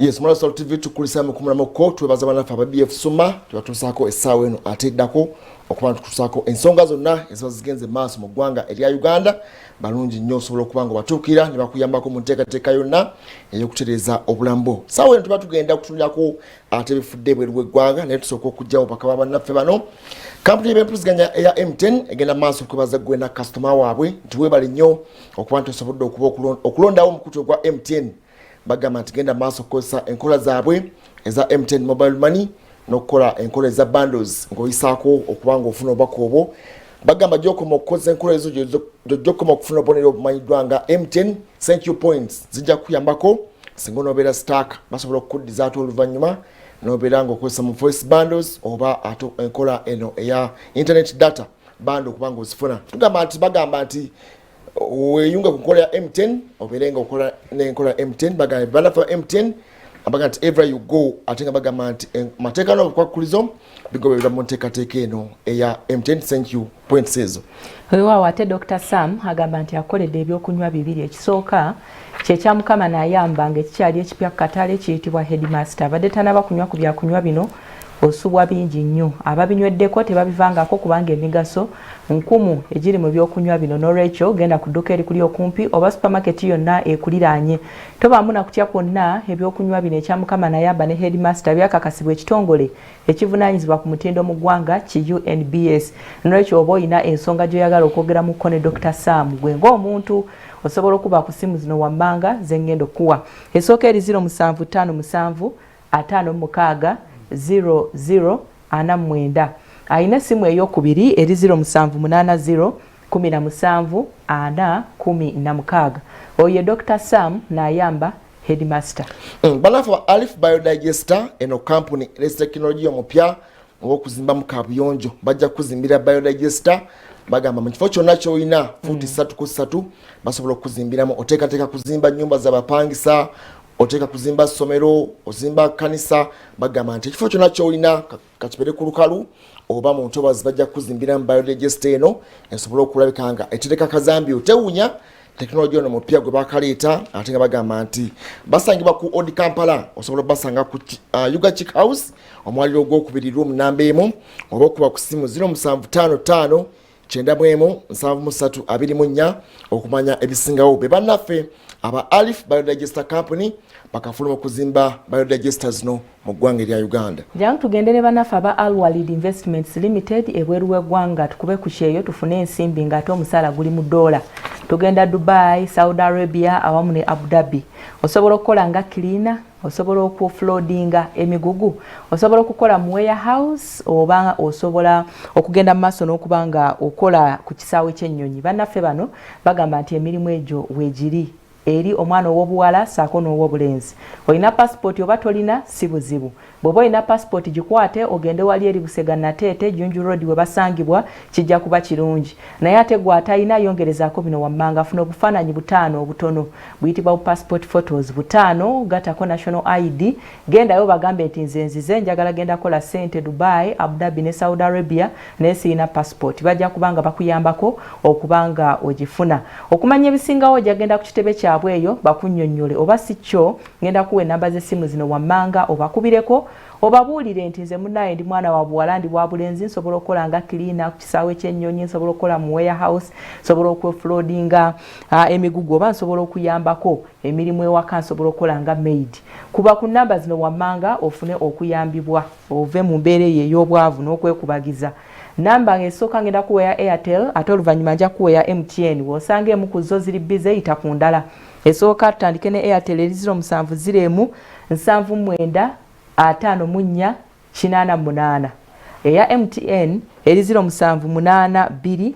Yes, Mola Salt TV tukulisa mukumula moko twebaza banafa ba BF Suma tubatusako esawe no ateddako okuba tukusako ensonga zonna ezigenze maaso mu ggwanga erya Uganda balungi nnyo osobola okubanga batukira ne bakuyambako mu nteekateeka yonna eyokutereza obulambo. Sawe tuba tugenda kutulyako ate bifudde bwe lw'eggwanga naye tusooka okujjawo paka bannaffe bano. Kampuni y'empuliziganya eya M10 egenda maaso okubaza gwe na customer waabwe nti weebale nnyo okuba ntosobodde okuba okulondawo omukutu gwa M10 bagamba nti genda maaso kukozesa enkola zaabwe eza M10 mobile money n'okukola enkola eza bundles ng'oyisaako okubanga ofuna obubaka obwo. Bagamba gy'okoma okukozesa enkola ezo gy'okoma okufuna obubonero obumanyiddwa nga M10 thank you points zijja kuyambako singa onoobeera stack basobola okukuddiza ate oluvannyuma n'obeera ng'okozesa mu voice bundles oba ate enkola eno eya internet data bando okubanga ozifuna. Bagamba nti weyunga ku nkola ya M10 oberenga okola n'enkola ya M10 bagamba banafa M10 abaga nti everywhere you go ate nga bagamba nti mateeka n'obukwakulizo bigobererwa mu nteekateeka eno eya M10 thank you points ezo. Weewaawo ate Dr. Sam agamba nti akoledde ebyokunywa bibiri ekisooka kyekyamukama n'ayamba ng'ekikyali ekipya ku katale kiyitibwa Headmaster abadde tanaba kunywa ku byakunywa bino osubwa bingi nnyo ababinyweddeko tebabivangako kubanga emigaso nkumu egiri mu byokunywa bino n'olwekyo genda ku dduka erikuli okumpi oba supermarket yonna ekuliraanye tobaamu na kutya kwonna ebyokunywa bino ekyamukama n'ayamba ne Headmaster byakakasibwa ekitongole ekivunaanyizibwa ku mutindo mu ggwanga ki UNBS n'olwekyo oba oyina ensonga gy'oyagala okwogeramuko ne Dr. Sam gwe ng'omuntu osobola okuba ku simu zino wammanga ze ngenda okuwa esooka eri 0757 56 0049 ayina simu ey'okubiri eri 0780 17 oye Dr. Sam n'ayamba Headmaster. Banafa Alif Biodigester eno company lesi technology omupya ng'okuzimba mu kabuyonjo bajja kuzimbira Biodigester bagamba mu kifo kyonna ky'olina futi 3 basobola okuzimbiramu oteekateeka kuzimba nnyumba z'abapangisa oteeka kuzimba somero ozimba kanisa bagamba nti ekifo kyonna ky'olina kakipere ku lukalu oba mu ntobazi bajja kuzimbira mu Biodigester eno esobola okulabika nga etereka kazambi otewunya teknologiya ono mupya gwe bakaleeta ate nga bagamba nti basangibwa ku Old Kampala osobola basanga ku Yuga Chick House omwaliro ogwokubiri room namba emu oba okuba ku simu 0755 97324 okumanya ebisingawo be bannaffe aba Alif Biodigester Company bakafuluma okuzimba biodigesters no mu ggwanga erya Uganda. Jangu tugende ne bannaffe aba Alwalid Investments Limited ebweru w'eggwanga tukube ku kyeyo tufune ensimbi ng'ate omusaala guli mu $. Tugenda Dubai, Saudi Arabia awamu ne Abu Dhabi. Osobola okukola nga cleaner, osobola okufloodinga emigugu, osobola okukola mu warehouse oba osobola okugenda mu maaso n'okubanga okola ku kisaawe ky'ennyonyi. Bannaffe bano bagamba nti emirimu egyo weegiri eri omwana ow'obuwala saako n'ow'obulenzi. Olina passport oba tolina si buzibu. Bw'oba olina passport gikwate ogende wali eri Busega Nateete Junju Road we basangibwa kijja kuba kirungi. Naye ate gw'atalina yongerezaako bino wammanga afuna obufaananyi 5 obutono buyitibwa passport photos 5 gatako national ID gendayo bagambe nti nze njagala genda kola ssente Dubai, Abu Dhabi ne Saudi Arabia naye sirina passport bajja kubanga bakuyambako okubanga ogifuna. Okumanya ebisingawo jagenda ku kitebe kyabwe eyo bakunnyonnyole oba si kyo ngenda kuwa ennamba z'essimu zino wammanga obakubireko obabuulire nti nze munnaye ndi mwana wa buwala ndi wa bulenzi nsobola okukola nga cleaner ku kisaawe ky'ennyonyi nsobola okukola mu warehouse nsobola okufloodinga emigugu oba nsobola okuyambako emirimu ewaka nsobola okukola nga maid. Kuba ku nnamba zino wammanga ofune okuyambibwa ove mu mbeera eyo ey'obwavu n'okwekubagiza. Namba ng'esooka ngenda kuweya Airtel ate oluvannyuma nja kuweya MTN w'osanga emu ku zo ziri bize eyita ku ndala. Esooka tutandike ne Airtel eri 07 79 54 88 eya MTN eri 0782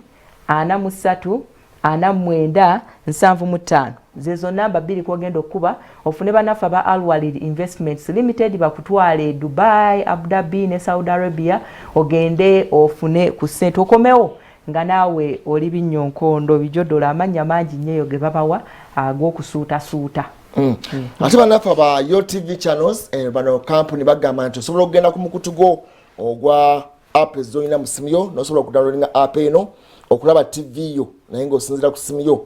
43 49 75 zezo namba 2 kwogenda okuba ofune bannaffe aba Alwalid Investments Limited bakutwale Dubai, Abu Dhabi ne Saudi Arabia ogende ofune ku ssente okomewo nga naawe oli binyonkondo bijodola amanya mangi nnyo ge babawa ag'okusuutasuuta. Ate bannaffe aba YoTV channels bano company bagamba nti osobola okugenda ku mukutu gwo ogwa app ezolina mu simu yo n'osobola okudownloadinga app eno okulaba TV yo naye ng'osinziira ku simu yo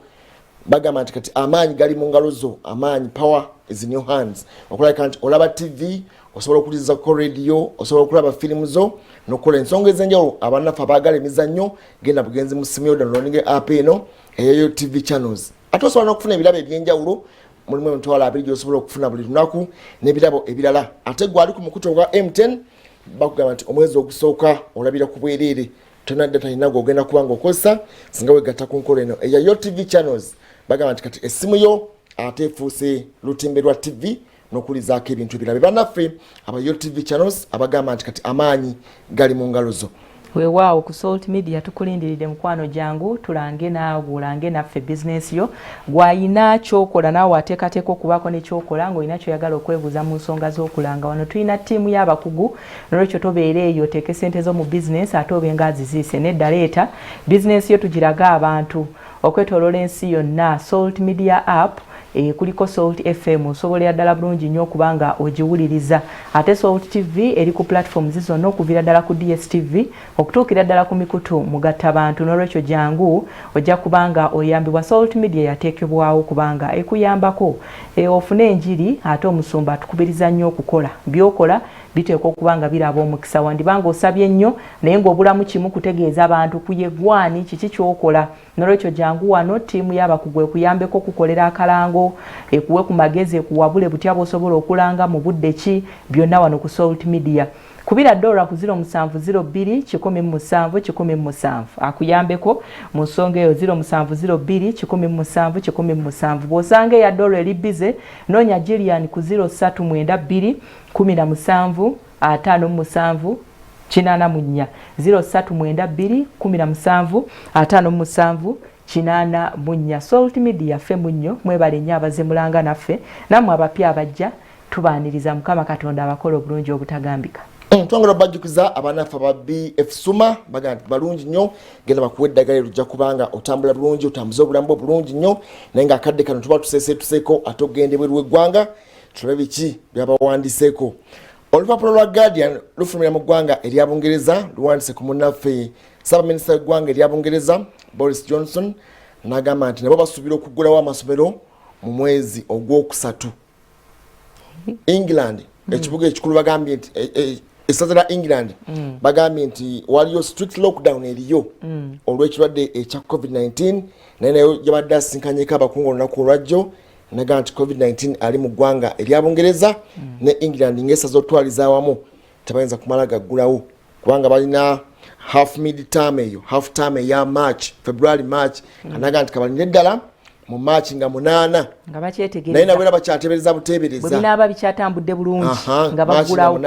bagamba nti kati amaanyi gali mu ngalo zo, amaanyi, power is in your hands. Okulabika nti olaba TV, osobola okuliza ko radio, osobola okulaba filimu zo n'okola ensonga ez'enjawulo. Abannaffe abaagala emizannyo genda bugenzi mu ssimu yo downloading app eno eyo TV channels. Ate osobola n'okufuna ebirabo eby'enjawulo, mulimu emitwalo 2 gy'osobola okufuna buli lunaku n'ebirabo ebirala. Ate gwali ku mukutu gwa M10 bakugamba nti omwezi ogusooka olabira ku bwereere tona data inago ogenda kubanga okozesa singa wegatta ku nkola eno eya yo TV channels. Bagamba nti kati essimu yo ate efuuse lutimbe lwa TV n'okulizaako ebintu ebirala. Bannaffe aba yo TV channels abagamba nti kati amaanyi gali mu ngalo zo. Weewaawo ku Salt Media tukulindiridde mukwano jangu tulange naawe olange naffe business yo gwayina kyokola naawe ateekateeka okubaako nekyokola ng'olina kyoyagala okwebuuza mu nsonga z'okulanga. Wano tulina ttiimu y'abakugu nolwekyo tobeera eyo oteeke ssente zo mu business ate obenga aziziise nedda leeta business yo tugiraga abantu okwetooloola ensi yonna. Salt Media app kuliko Salt FM osobolera ddala bulungi nnyo okubanga ogiwuliriza. Ate Salt TV eri ku platforms zonna okuviira ddala ku DSTV okutuukira ddala ku mikutu mugattabantu. N'olwekyo jangu ojja kubanga oyambibwa. Salt Media yateekebwawo kubanga ekuyambako ofune enjiri ate omusumba atukubiriza nnyo okukola by'okola biteekwa okubanga biraba omukisa. Wandibanga osabye nnyo naye ng'obulamu kimu kutegeeza abantu kuyegwani kiki kyokola. N'olwekyo jangu wano ttiimu y'abakugu ekuyambeko okukolera akalango ekuwe ku magezi ekuwabule butya bw'osobola okulanga mu budde ki byonna wano ku Salt Media. Kubira dola ku 0702-117-117 akuyambeko mu nsonga eyo 0702-117-117. Bw'osanga eya dola eri bize noonya Jillian ku 0392-17-57 84 0392-17-57 84. Salt Media ffe munnyo mwebale nnyo abazemulanga naffe nammwe abapya abajja tubaaniriza Mukama Katonda abakola obulungi obutagambika. Twongera bajjukiza abanaffe aba BF Suma bagamba nti balungi nnyo genda bakuwa eddagala erujja kubanga otambula bulungi otambuza obulamu bulungi nnyo naye ng'akadde kano tuba tuseeko ate ogende bweru w'eggwanga tulabe ki byabawandiseeko. Olupapula lwa Guardian lufulumira mu ggwanga erya Bungereza luwandise ku munnaffe Ssaabaminisita w'eggwanga erya Bungereza Boris Johnson n'agamba nti nabo basuubira okuggulawo amasomero mu mwezi ogwokusatu. England ekibuga ekikulu bagambye nti essaza lya England bagambye nti waliyo strict lockdown eriyo olw'ekirwadde ekya COVID-19 naye nayo yabadde asinkanyeko abakungu olunaku olwajjo naga nti COVID-19 ali mu ggwanga erya Bungereza ne England ng'essaza otwaliza awamu tebayinza kumala gaggulawo kubanga balina half mid term eyo half term eya February March anaga nti kabalinde ddala mu March nga 8 nga bakyetegereza naye nabwera bakyatebereza butebereza bwebinaaba bikyatambudde bulungi nga baggulawo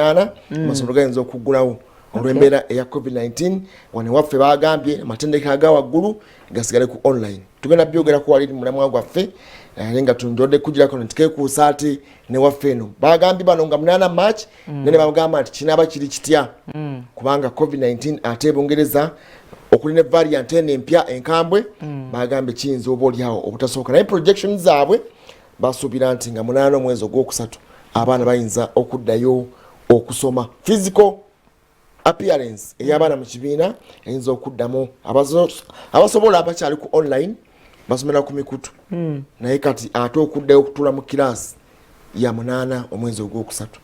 amasomero gayinza okuggulawo olw'embeera eya COVID-19 wane waffe bagambye amatendekero aga waggulu gasigale ku online. Tugenda byogerako wali mulamwa gwaffe naye nga tunjodde kugirako ntikekuusa ate ne waffe eno bagambye bano nga 8 March nene bagamba nti kinaaba kiri kitya kubanga COVID-19 ate Bungereza okuli ne variant eno empya enkambwe bagambye kiyinza oba olyawo obutasooka naye projections zaabwe basuubira nti nga 8 omwezi ogwokusatu abaana bayinza okuddayo okusoma. Physical appearance ey'abaana mu kibiina eyinza okuddamu abasobola abakyali ku online basomera ku mikutu naye kati ate okuddayo okutuula mu kiraasi ya 8 omwezi ogwokusatu.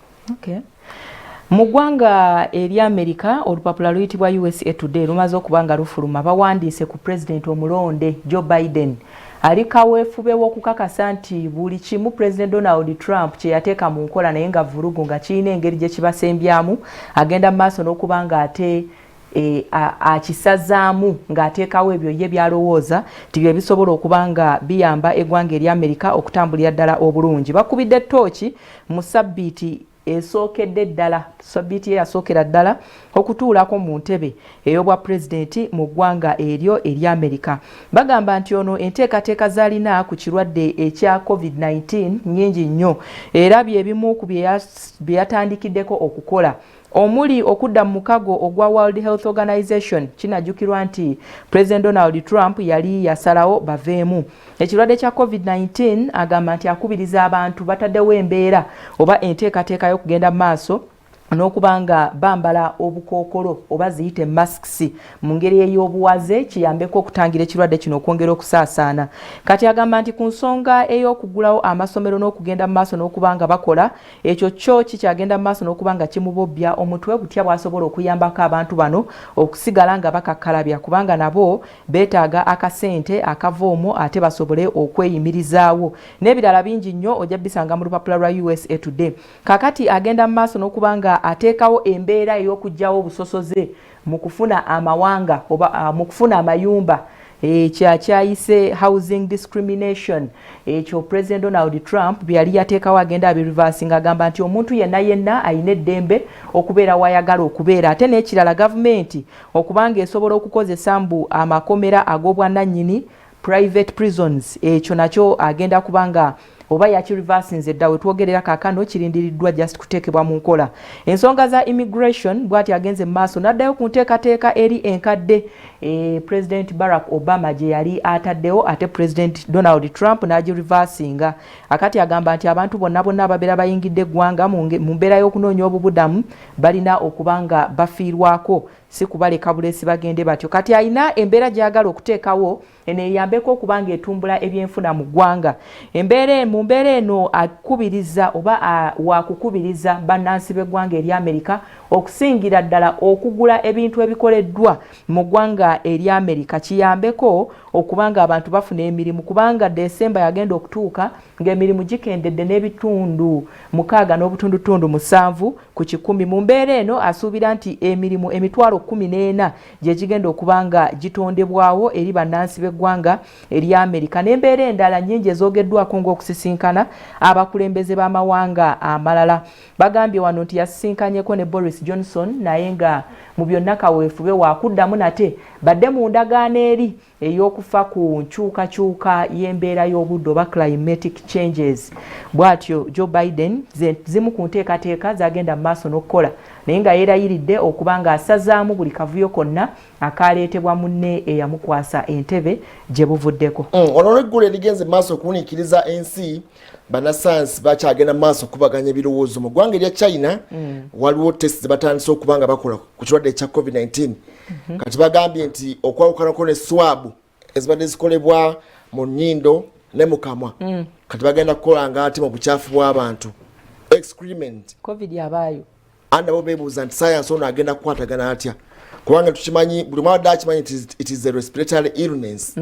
Mu ggwanga eri America olupapula luyitibwa USA Today lumaze okubanga lufuluma bawandiise ku President omulonde Joe Biden ali kaweefube w'okukakasa nti buli kimu President Donald Trump kye yateeka mu nkola naye nga vulugu nga kirina engeri gye kibasembyamu agenda mu maaso n'okubanga ate akisazaamu ng'ateekawo ebyo ye byalowooza tibye bisobola okubanga biyamba eggwanga eri America okutambulira ddala obulungi. Bakubidde ttooki mu sabbiiti esookedde ddala sabbiiti yasookera ddala okutuulako mu ntebe ey'obwa pulezidenti mu ggwanga eryo eri America. Bagamba nti ono enteekateeka z'alina ku kirwadde ekya COVID-19 nnyingi nnyo era byebimu ku bye yatandikiddeko okukola omuli okudda mu mukago ogwa World Health Organization. Kinajjukirwa nti President Donald Trump yali yasalawo baveemu ekirwadde kya COVID-19 agamba nti akubiriza abantu bataddewo embeera oba enteekateeka y'okugenda maaso n'okubanga bambala obukookolo oba ziyite masks mu ngeri ey'obuwaze kiyambeko okutangira ekirwadde kino okwongera okusaasaana. Kati agamba nti ku nsonga ey'okugulawo amasomero n'okugenda mu maaso n'okubanga bakola ekyo kyo kikyagenda mu maaso n'okubanga kimubobbya omutwe butya bw'asobola okuyambako abantu bano okusigala nga bakakkalabya kubanga nabo beetaaga akasente akava omwo ate basobole okweyimirizaawo n'ebirala bingi nnyo ojja bisanga mu lupapula lwa USA Today. Kakati agenda mu maaso n'okubanga ateekawo embeera ey'okugyawo obusosoze mu kufuna amawanga oba mu kufuna amayumba kyayise housing discrimination ekyo President Donald Trump byali yateekawo agenda abirivasinga agamba nti omuntu yenna ayina eddembe okubeera wayagala okubeera ate n'ekirala gavumenti okubanga esobola okukozesa mbu amakomera ag'obwannannyini private prisons ekyo nakyo agenda kubanga oba yakirivasinze dda wetwogerera kaakano kirindiriddwa just kuteekebwa mu nkola. Ensonga za immigration bw'ati agenze mu maaso n'addayo ku nteekateeka eri enkadde President Barack Obama gye yali ataddewo ate President Donald Trump n'agirivasinga. Akati agamba nti abantu bonna ababeera bayingidde eggwanga mu mbeera y'okunoonya obubudamu balina okubanga bafiirwako si kubaleka buleesi bagende batyo. Kati ayina embeera gy'agala okuteekawo eneyambeko okubanga etumbula ebyenfuna mu ggwanga. Mu mbeera eno akubiriza oba wakukubiriza bannansi b'eggwanga eri Amerika okusingira ddala okugula ebintu ebikoleddwa mu ggwanga eri Amerika kiyambeko okubanga abantu bafuna emirimu kubanga Desemba yagenda okutuuka ng'emirimu gikendedde n'ebitundu 6.7 ku 100. Mu mbeera eno asuubira nti emirimu emitwalo 14 gye gigenda okubanga gitondebwawo eri bannansi b'eggwanga eri Amerika n'embeera endala nnyingi ezoogeddwako ng'okusisinkana abakulembeze b'amawanga amalala. Bagambye wano nti yasisinkanyeko ne Boris Johnson naye nga mu byonna kaweefube wakuddamu nate badde mu ndagaano eri ey'okufa ku nkyukakyuka y'embeera y'obudde oba climatic changes. Bw'atyo Joe Biden zimu ku nteekateeka zagenda mu maaso n'okukola naye nga yeerayiridde okubanga asazaamu buli kavuyo konna akaleetebwa munne eyamukwasa entebe gye buvuddeko. Ono n'eggulu erigenze mu maaso okuwuniikiriza ensi bannasayansi bakyagenda mu maaso okubaganya ebirowoozo mu ggwanga erya China. Waliwo testi batandise okubanga bakola ku kirwadde ekya COVID-19. Kati bagambye nti okwawukanako ne swabu ezibadde zikolebwa mu nnyindo ne mu kamwa kati bagenda kukolanga ate mu bukyafu bw'abantu excrement COVID yabaayo nabo beebuuza nti sayansi ono agenda kukwatagana atya kubanga tukimanyi buli mwadde akimanyi it is a respiratory illness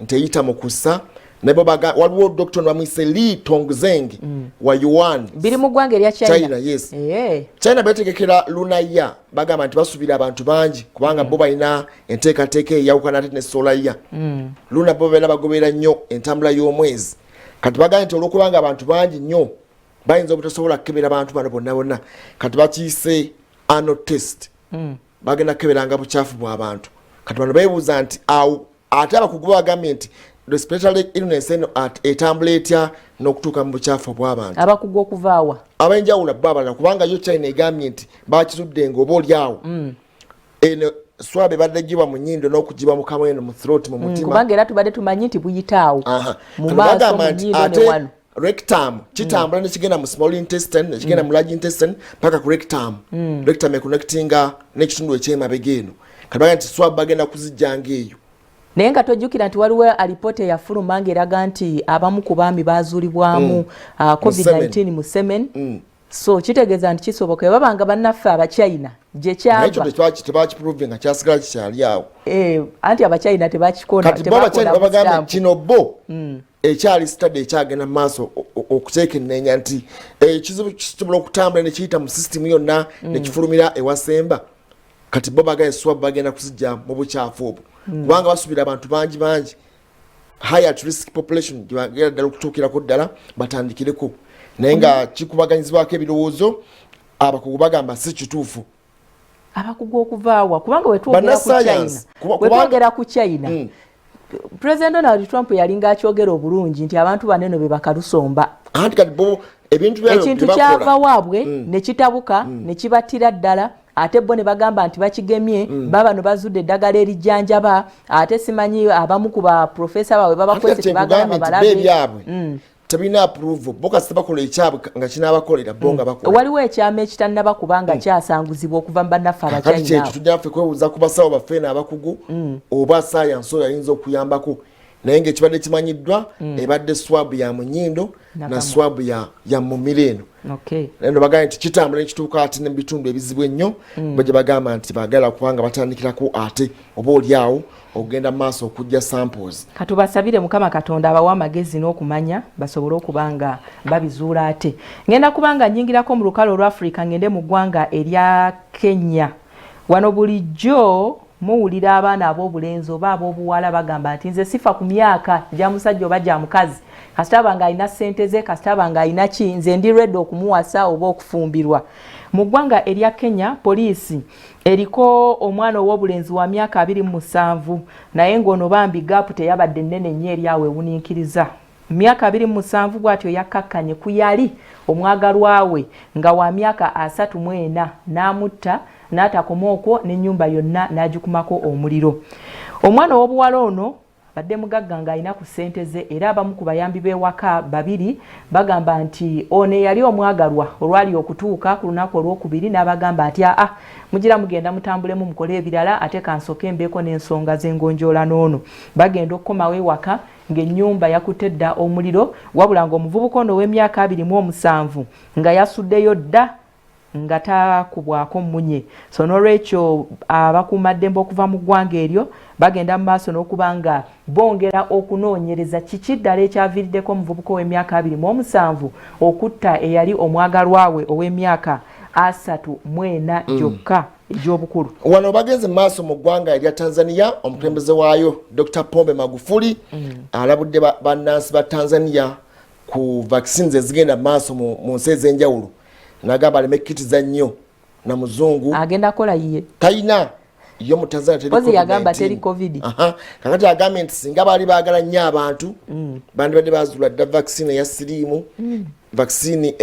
nti eyita mu kussa nebo waliwo doctor bamuyise Li Tongzeng wa Yuan biri mu ggwanga erya China. Yes. China betegekera lunaya bagamba nti basubira abantu bangi kubanga bo balina enteekateeka eyawukana ate ne solaya luna bo beera bagoberera nnyo entambula y'omwezi kati bagamba nti olwokubanga abantu bangi nnyo bayinza obutasobola kukebera abantu bano bonna kati bakiyise anal test bagenda kukeberanga bukyafu bw'abantu kati bano beebuuza nti awo ate abakugu bagambye nti respiratory illness eno etambula etya n'okutuuka mu bukyafu bw'abantu abakugu okuvaawa abenjawulo abalala kubanga yo China egambye nti bakitudde ng'oba olyawo eno swabe badde gibwa mu nnyindo n'okugibwa mu kamwa eno mu throat mu mutima kubanga era tubadde tumanyi nti buyitaawo mu maaso mu nnyindo ne wano rectum kitambula nekigenda mu small intestine nekigenda mu large intestine paka ku rectum rectum econnectinga n'ekitundu eky'emabega eno kati bagamba nti swabe bagenda kuzijjanga eyo naye nga tojjukira nti waliwo alipoota eyafuluma ng'eraga nti abamu ku baami baazuulibwamu COVID-19 mu semen so kitegeeza nti kisoboka babanga bannaffe abachina gye kyava ekyo tebakiproving nga kyasigala kikyali awo anti abachina tebakikona kati babachina babagamba kino bo ekyali study ekyagenda mu maaso okuteekenneenya nti ekizibu kisobola okutambula ne kiyita mu system yonna ne kifulumira ewasemba kati bo bagaya swab bagenda kuzijja mu bukyafu obwo kubanga basubira abantu bangi high at risk population gyebagenda ddala okutuukirako ddala batandikireko naye nga kikubaganyizibwako ebirowoozo abakugu bagamba si kituufu abakugu okuvaawa kubanga wetwogera ku China President Donald Trump yalinga akyogera obulungi nti abantu baneno be bakalusomba anti kati bo ekintu kyava waabwe ne kitabuka ne kibattira ddala ate bo ne bagamba nti bakigemye babano bazudde eddagala erijjanjaba ate simanyi abamu ku ba profesa baabwe babakozesa tebagamba balabe tebina approval boka sibakola ekyabwe nga kinabakolera bonga bakola waliwo ekyama ekitannaba kubanga kyasanguzibwa okuva mu bannaffe kati kyekyo tujjaffe kwebuuza ku basawo baffeena abakugu oba saayansi oyo ayinza okuyambako naye ng'ekibadde kimanyiddwa ebadde swab ya munyindo na swab ya mumiro eno eno bagambye nti kitambula nekituuka ate ne bitundu ebizibu ennyo bwe bagamba nti baagala kubanga batandikirako ate oba oliawo okugenda mu maaso okujja samples katubasabire mukama katonda abawa amagezi n'okumanya basobole okuba nga babizuula ate ngenda kubanga nnyingirako mu lukalo olwa Africa ngende mu ggwanga erya Kenya wano bulijjo muwulira abaana ab'obulenzi oba ab'obuwala bagamba nti nze sifa ku myaka gya musajja oba gya mukazi kasitaba nga alina ssente ze kasitaba nga alina ki nze ndi redde okumuwasa oba okufumbirwa mu ggwanga erya Kenya poliisi eriko omwana ow'obulenzi wa myaka 27 naye ng'ono bambi gaapu teyabadde nnene nnyo eri awo ewuniikiriza myaka 27 bw'atyo yakkakkanye ku yali omwagalwa we nga wa myaka 34 n'amutta n'atakoma okwo n'ennyumba yonna n'agikumako omuliro omwana ow'obuwala ono badde mugagga ng'alina ku ssente ze era abamu ku bayambi b'ewaka babiri bagamba nti ono yali omwagalwa olwali okutuuka ku lunaku olwokubiri n'abagamba nti mugira mugenda mutambulemu mukole ebirala ate kansoke mbeeko n'ensonga z'engonjoola n'ono bagenda okukomawo ewaka ng'ennyumba yakutte dda omuliro wabula ng'omuvubuka ono ow'emyaka 27 nga yasuddeyo dda nga takubwako munye so n'olwekyo abakuumaddembe okuva mu ggwanga eryo bagenda mu maaso n'okuba nga bongera okunoonyereza kiki ddala ekyaviiriddeko omuvubuka ow'emyaka 27 okutta eyali omwagalwa we ow'emyaka 34 gyokka egy'obukulu wano bagenze mu maaso mu ggwanga erya Tanzania omukulembeze waayo Dr. Pombe Magufuli alabudde bannansi ba Tanzania ku vaccines ezigenda mu maaso mu nsi ez'enjawulo nagamba alemekitiza nnyo na muzungu agenda kola ye tayina yo mu Tanzania teri COVID yagamba teri COVID kakati agambye nti singa baali baagala nnyo abantu bandibadde bazuula dda vaccine eya siriimu vaccine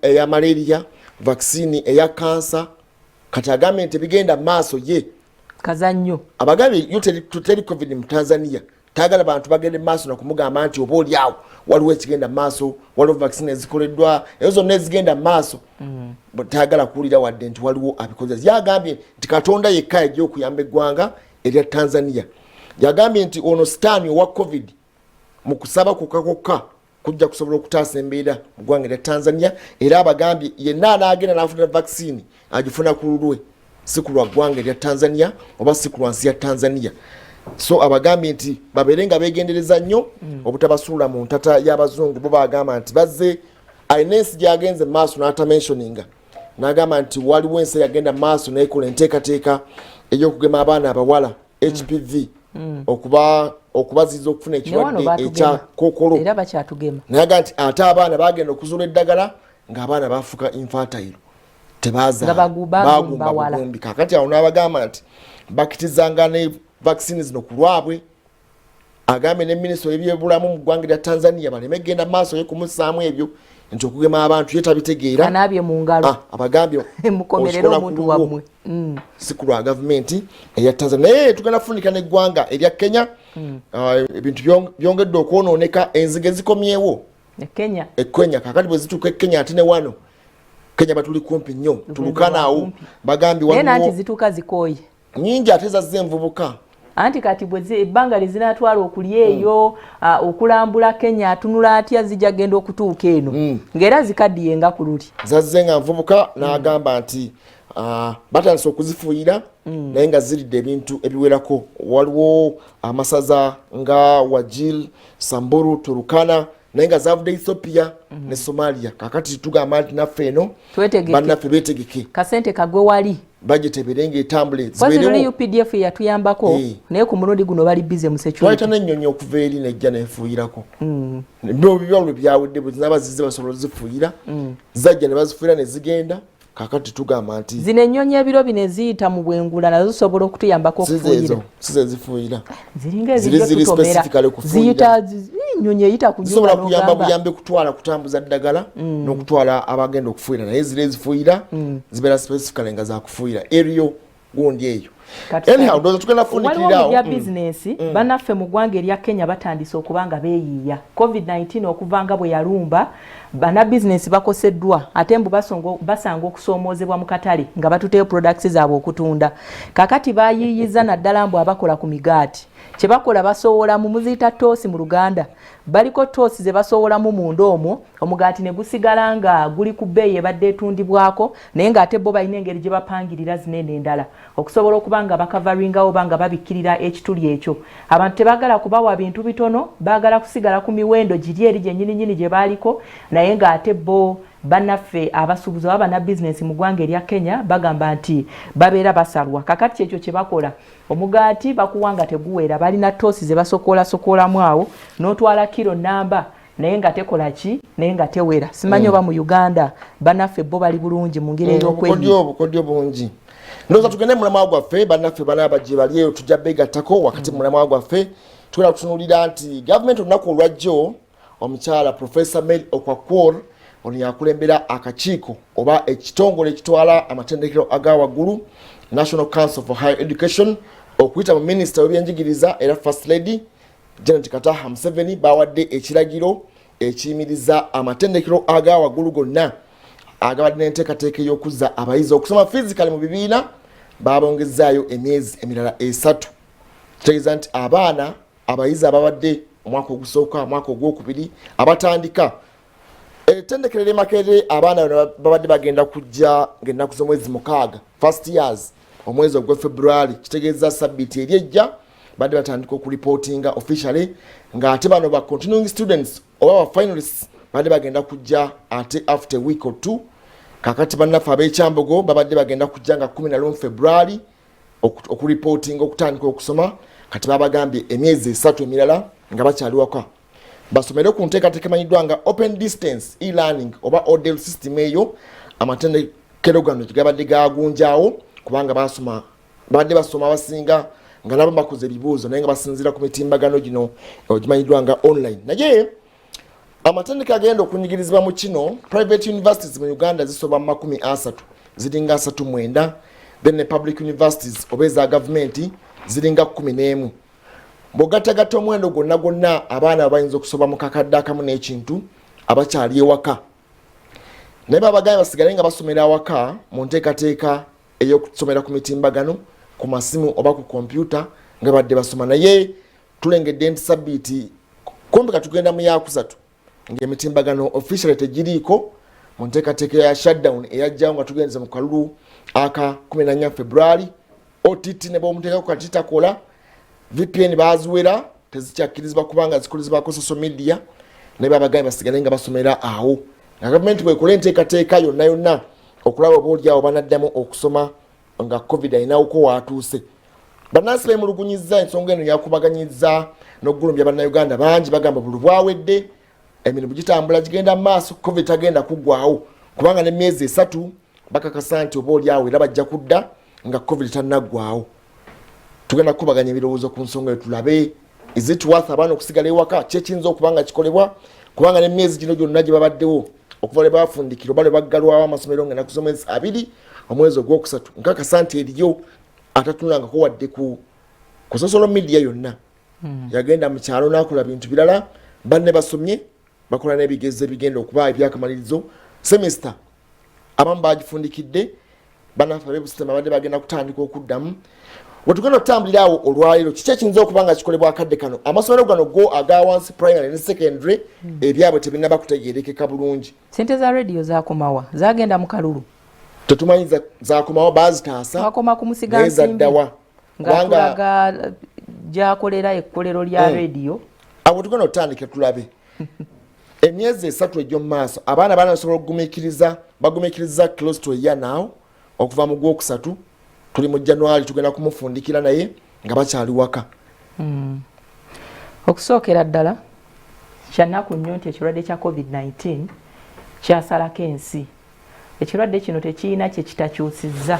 eya malaria vaccine eya kansa kati agambye nti bigenda maaso ye kazannyo abagambye yo teri COVID mu Tanzania tagala bantu bagende maaso na kumugamba nti oba oli awo waliwo ekigenda maaso waliwo vaccine ezikoleddwa ezo zonna ezigenda maaso tagala kuwulira wadde nti waliwo abikoze yagambye nti Katonda yekka yajja okuyamba eggwanga erya Tanzania yagambye nti ono sitaani owa COVID mu kusaba kokka kujja kusobola okutaasa embeera mu ggwanga erya Tanzania era abagambye yenna anaagenda n'afuna vaccine agifuna ku lulwe si ku lwa ggwanga erya Tanzania oba si ku lwa nsi ya Tanzania so abagambye nti babeere nga beegendereza nnyo obutabasuula mu ntata y'abazungu bo bagamba nti bazze alina ensi gyagenze maaso n'atamentioninga n'agamba nti waliwo ensi yagenda maaso n'ekola enteekateeka ey'okugema abaana abawala HPV okubaziza okufuna ekirwadde ekya kookolo era bakyatugema nayaga nti ate abaana bagenda okuzuula eddagala ng'abaana bafuuka infertile tebaaza bagumba bugumbi kakati awo n'abagamba nti bakitizanga ne vaccines zino ku lwabwe agambye ne minisitule y'ebyobulamu mu ggwanga lya Tanzania baleme genda maaso ye kumusaamu ebyo nti okugema abantu yetabitegeera anabye mu ngalo abagambye mukomerera omuntu wammwe si ku lwa gavumenti eya Tanzania naye tugenda kufunika n'eggwanga erya Kenya ebintu byongedde okwonooneka enzige ezikomyewo Kenya kakati bwe zituuka e Kenya ate ne wano Kenya batuli kumpi nnyo tulukanaawo bagambye waliwo naye nanti zituuka zikooye nyingi ate zazze envubuka anti kati bwe ebbanga lizinatwala okulya eyo okulambula Kenya atunula atya zijja genda okutuuka eno ng'era zikaddiye nga ku luli zazze nga nvubuka n'agamba nti batandise okuzifuuyira naye nga ziridde ebintu ebiwerako waliwo amasaza nga Wajir, Samburu, Turkana naye nga zavudde Ethiopia ne Somalia kakati tugamba nti naffe eno bannaffe beetegeke kasente kagwe wali budget ebirenga etambule zibeerewo UPDF yatuyambako naye ku mulundi guno bali bize mu security twayita n'ennyonyi okuva eri nejja nefuuyirako byolwe byawedde bwe zinaba zizze basobola zifuuyira zajja ne bazifuuyira ne zigenda kakati tugamba nti zino ennyonyi ebiro bino eziyita mu bwengula nazo zisobola okutuyambako okufuuyira size zifuuyira ziringa ezijja ziyita ennyonyi eyita ku zisobola kuyamba buyambe kutwala kutambuza ddagala n'okutwala abagenda okufuuyira naye zire ezifuuyira zibeera specifically nga zakufuuyira eriyo gundi eyo anyhow doza tukenda funikirirawo ya business banaffe mu ggwanga erya Kenya batandise okubanga beeyiiya COVID-19 okuvanga bwe yalumba bana business bakoseddwa ate mbu basanga okusoomoozebwa mu katale nga batuteyo products zaabwe okutunda kakati bayiiyiza naddala mbu abakola ku migaati kye bakola basoowola mu muziyita toosi mu Luganda baliko toosi ze basoowolamu munda omwo omugaati ne gusigala nga guli ku bbeeyi ebadde etundibwako naye ng'ate bo balina engeri gye bapangirira zinene endala okusobola okuba nga bakavaringawo oba nga babikkirira ekituli ekyo abantu tebaagala kubawa bintu bitono baagala kusigala ku miwendo giri eri gyennyininyini gye baaliko naye ng'ate bo bannaffe abasuubuzi oba banna bizinesi mu ggwanga erya Kenya bagamba nti babeera basalwa kakati ekyo kye bakola omugaati bakuwanga teguwera balina toosi ze basokoolamu awo n'otwala kiro namba naye nga tekola ki naye nga tewera simanyi oba mu Uganda bannaffe bo bali bulungi mu ngeri obukodyo bungi ndowooza tugende mulamwa gwaffe bannaffe bana abajje bali eyo tujja beegattako wakati mulamwa gwaffe tugenda kutunuulira nti gavumenti olunaku olwajjo omukyala Professor Mary Okwakwor ono yakulembera akakiiko oba ekitongole ekitwala amatendekero aga waggulu National Council for Higher Education okuyita mu minisita w'ebyenjigiriza era First Lady Janet Kataha Museveni bawadde ekiragiro ekiyimiriza amatendekero aga waggulu gonna agabadde n'enteekateeka ey'okuzza abayizi okusoma physically mu bibiina babongezaayo emyezi emirala 3 kitegeeza nti abaana abayizi ababadde omwaka ogusooka omwaka ogwokubiri abatandika ettendekero ly'Emakerere abaana babadde bagenda kujja ng'ennaku z'omwezi 6 first years omwezi ogwa February kitegeeza sabbiiti eri ejja badde batandika okureportinga officially ng'ate bano ba continuing students oba ba finalists badde bagenda kujja ate after a week or 2 kakati bannaffe ab'ekyambogo babadde bagenda kujja nga 11 February okureportinga okutandika okusoma kati babagambye emyezi 3 emirala nga bakyali waka basomere ku nteekateeka emanyiddwa nga open distance e-learning oba ODL system eyo amatendekero gano gabadde gagunjaawo kubanga babadde basoma abasinga nga nabo bakoze ebibuuzo naye nga basinziira ku mitimbagano gino ogimanyiddwa nga online naye amatendekero agenda okunyigirizibwa mu kino private universities mu Uganda zisoba mu 30 ziringa 39 then ne public universities oba eza gavumenti ziringa 11 bogatagata omwendo gwonna abaana abayinza okusoba mu kakadde akamu n'ekintu abakyali ewaka naye babagambye basigale nga basomera awaka mu nteekateeka ey'okusomera ku mitimbagano ku masimu oba ku kompyuta nga badde basoma naye tulengedde nti sabbiiti kumpi katugenda mu yakusatu ng'emitimbagano officially tegiriiko mu nteekateeka ya shutdown eyajjawo nga tugenze mu kalulu aka 14 February OTT ne b'omuteekako kati takola VPN baziwera tezikyakkirizibwa kubanga zikolezebwako social media naye babagambye basigale nga basomera awo nga gavumenti bwekola enteekateeka yonna okulaba obaolyawo banaddamu okusoma nga covid ayinawoko watuuse bannansi beemulugunyizza ensonga eno yakubaganyizza n'okugulumbya bannayuganda bangi bagamba buli bwawedde emirimu gitambula gigenda mu maaso covid tagenda kuggwawo kubanga n'emyezi 3 bakakasa nti obaolyawo era bajja kudda nga covid tannaggwawo tugenda kubaganya ebirowoozo ku nsonga tulabe is it worth abaana okusigala ewaka kyekiyinza okubanga kikolebwa kubanga n'emyezi gino gyonna gye babaddewo okuva lwe bafundikira oba lwe baggalwawo amasomero nga ennaku z'omwezi 2 omwezi ogwokusatu nkakasa nti eriyo atatunulangako wadde ku social media yonna yagenda mu kyalo n'akola bintu birala banne basomye bakola n'ebigezo ebigenda okuba ebyakamalirizo semester abamu bagifundikidde bannaffe ab'ebusitema badde bagenda kutandika okuddamu wetugenda okutambulira awo olwaleero kiki ekiyinza okuba nga kikolebwa akadde kano amasomero gano go aga wansi primary ne secondary ebyabwe tebinnaba kutegeerekeka bulungi sente za radio zakomawa zagenda mu kalulu tetumanyi zakomawo bazitaasa bakoma ku musiga nsimbi nga tulaga gyakolera ekkolero lya radio awo tugenda okutandika tulabe emyezi 3 egy'omu maaso abaana basobola okugumiikiriza close to a year now okuva mu gwokusatu tuli mu January tugenda kumufundikira naye nga bakyali waka okusookera ddala kyannaku nnyo nti ekirwadde kya COVID-19 kyasalako ensi ekirwadde kino tekiyina kye kitakyusizza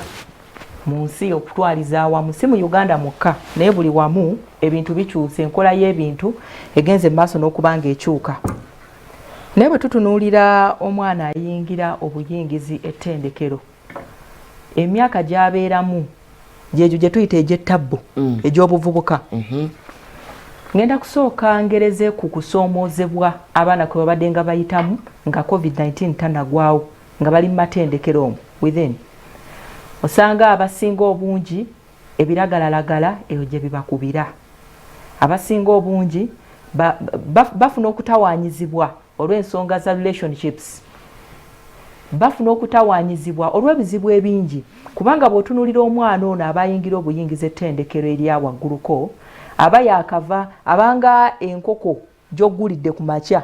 mu nsi okutwaliza awamu si mu Uganda mukka naye buli wamu ebintu bikyuse enkola y'ebintu egenze mu maaso n'okuba nga ekyuka naye bwe tutunuulira omwana ayingira obuyingizi ettendekero emyaka gy'abeeramu jeju gye tuyita egy'ettabbu egy'obuvubuka. Ngenda kusooka ngereze ku kusoomoozebwa abaana kwe babadde nga bayitamu nga COVID-19 tannagwawo nga bali mu matendekero omwo within. Osanga abasinga obungi ebiragalalagala eyo gye bibakubira. Abasinga obungi bafuna okutawaanyizibwa olw'ensonga za relationships. Bafuna okutawaanyizibwa olw'ebizibu ebingi kubanga bw'otunuulira omwana ono abayingira obuyingiza ettendekero erya wagguluko aba yakava abanga enkoko gy'oggulidde ku makya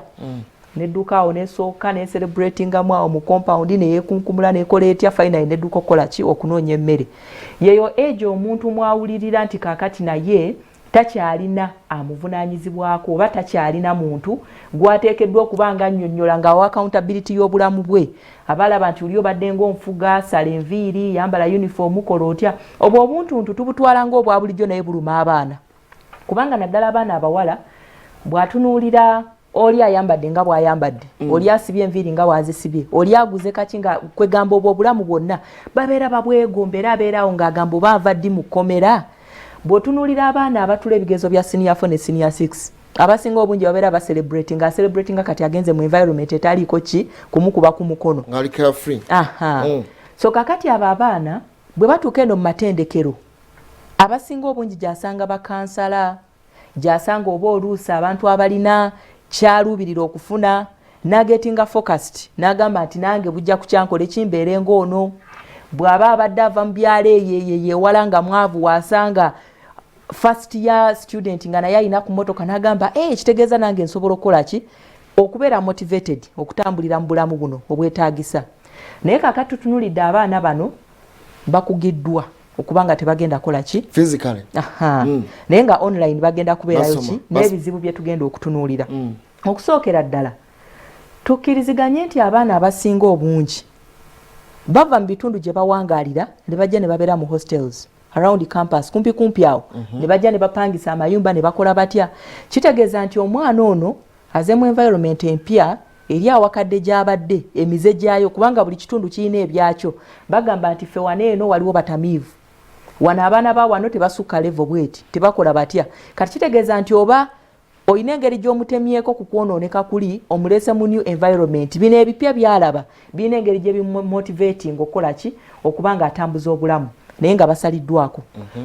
nedduka awo nesooka necelebratingamu awo mu compound neyekunkumula nekola etya finally nedduka okukola ki okunoonya emmere. Yeyo age omuntu mwawulirira nti kaakati naye takyalina amuvunaanyizibwako oba takyalina muntu gwateekeddwa okuba nga annyonnyola ng'awa accountability y'obulamu bwe abalaba nti oli obadde ng'onfuga sala enviiri yambala uniform kola otya obwo obuntuntu tubutwala ng'obwa bulijjo naye buluma abaana kubanga naddala abaana abawala bw'atunuulira oli ayambadde nga bw'ayambadde oli asibye enviiri nga bw'azisibye oli aguze kaki nga kwegamba obwo obulamu bwonna babeera babwegombera abeerawo ng'agamba oba ava ddi mu kkomera. Bw'otunuulira abaana abatula ebigezo bya senior 4 ne senior 6 abasinga obungi babeera celebrating kati agenze mu environment etaliiko ki kumukuba ku mukono ngali carefree. So kakati abo abaana bwe batuuka eno mu matendekero abasinga obungi gyasanga bakansala gyasanga oba oluusi abantu abalina kyaluubirira okufuna nagetinga focused n'agamba nti nange bujja kukyankole kimbeere ng'ono bw'aba abadde ava mu byalo yewala nga mwavu wasanga first year student nga naye alina ku mmotoka n'agamba kitegeeza nange nsobola okukola ki okubeera motivated okutambulira mu bulamu buno obwetaagisa. Naye kakati tutunulidde abaana bano bakugiddwa okuba nga tebagenda kola ki physically naye nga online bagenda kubeerayo ki n'ebizibu bye tugenda okutunuulira. Okusookera ddala tukkiriziganye nti abaana abasinga obungi bava mu bitundu gye bawangaalira ne bajja ne babeera mu hostels around campus kumpi awo ne bajja ne bapangisa amayumba ne bakola batya. Kitegeeza nti omwana ono aze mu environment empya eri awakadde gy'abadde emize gyayo kubanga buli kitundu kirina ebyakyo. Bagamba nti ffe wano eno waliwo batamiivu wano abaana ba wano tebasukka level bweti tebakola batya. Kati kitegeeza nti oba oyina engeri gy'omutemyeko ku kwonooneka kuli omulese mu new environment bino ebipya byalaba birina engeri gye bimumotivating okukola ki okuba nga atambuza obulamu naye nga basaliddwako.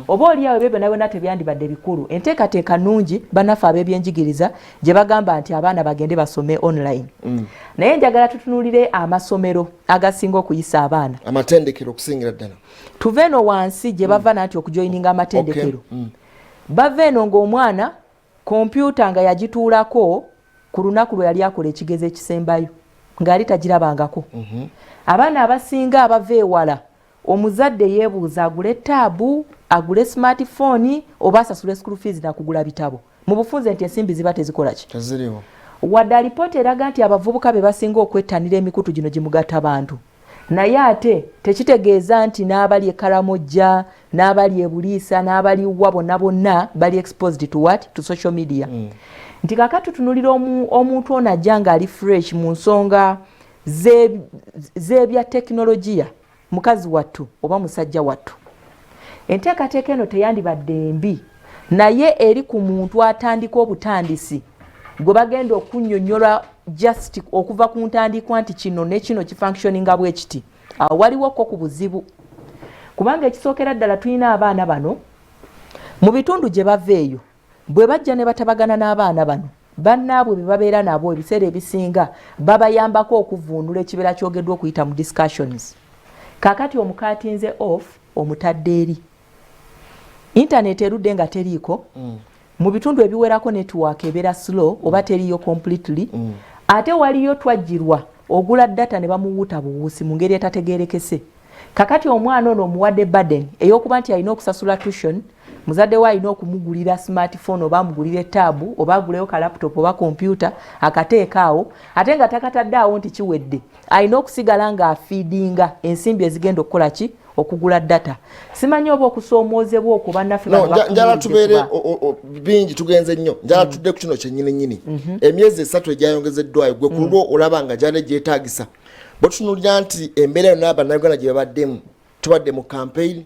Oba oliawo ebyo byonna byonna tebyandibadde bikulu enteekateeka nnungi bannaffe ab'ebyenjigiriza gye bagamba nti abaana bagende basome online. Naye njagala tutunuulire amasomero agasinga okuyisa abaana amatendekero okusingira ddala tuve eno wansi gye bava nanti okujoyininga amatendekero bava eno ng'omwana kompyuta nga yagituulako ku lunaku lwe yali akola ekigezo ekisembayo ng'ali tagirabangako. Abaana abasinga abava ewala omuzadde yeebuuza agule taabu agule smartphone oba asasule school fees nakugula bitabo mu bufunze nti ensimbi ziba tezikola ki teziriwo. Wadde alipoota eraga nti abavubuka be basinga okwettanira emikutu gino gimugatta bantu naye ate tekitegeeza nti n'abali e Karamojja n'abali e Buliisa n'abali wa bonna bali exposed to what to social media. Nti kakati tutunulira omuntu ono ajja ng'ali fresh mu nsonga z'ebya tekinologiya mukazi wattu oba musajja wattu. Enteekateeka eno teyandibadde mbi naye eri ku muntu atandika obutandisi gwe bagenda okunnyonnyola just okuva ku ntandikwa nti kino ne kino kifunctioninga bwe kiti awo waliwoko ku buzibu kubanga ekisookera ddala tulina abaana bano mu bitundu gye bava eyo bwe bajja ne batabagana n'abaana bano bannaabwe be babeera nabo ebiseera ebisinga babayambako okuvuunula ekibeera kyogeddwa okuyita mu discussions. Kaakati omukaatinze off omutadde eri internet erudde nga teriiko mu bitundu ebiwerako network ebeera slow oba teriyo completely ate waliyo twajjirwa ogula data ne bamuwuuta buwuusi mu ngeri etategeerekese. Kakati omwana ono omuwadde burden ey'okuba nti alina okusasula tuition muzadde we alina okumugulira smartphone oba amugulira etaabu oba aguleyo ka laptop oba computer akateeka awo ate nga takatadde awo nti kiwedde alina okusigala nga afiidinga ensimbi ezigenda okukola ki okugula data. Simanyi oba okusoomoozebwa okuba naffe njala tubeere bingi tugenze nnyo njala tudde ku kino kyennyini emyezi 3 egyayongezeddwayo gwe kulwo olaba nga gyali gyetaagisa bwe tutunulira nti embeera yonna bannayuganda gye babaddemu tubadde mu campaign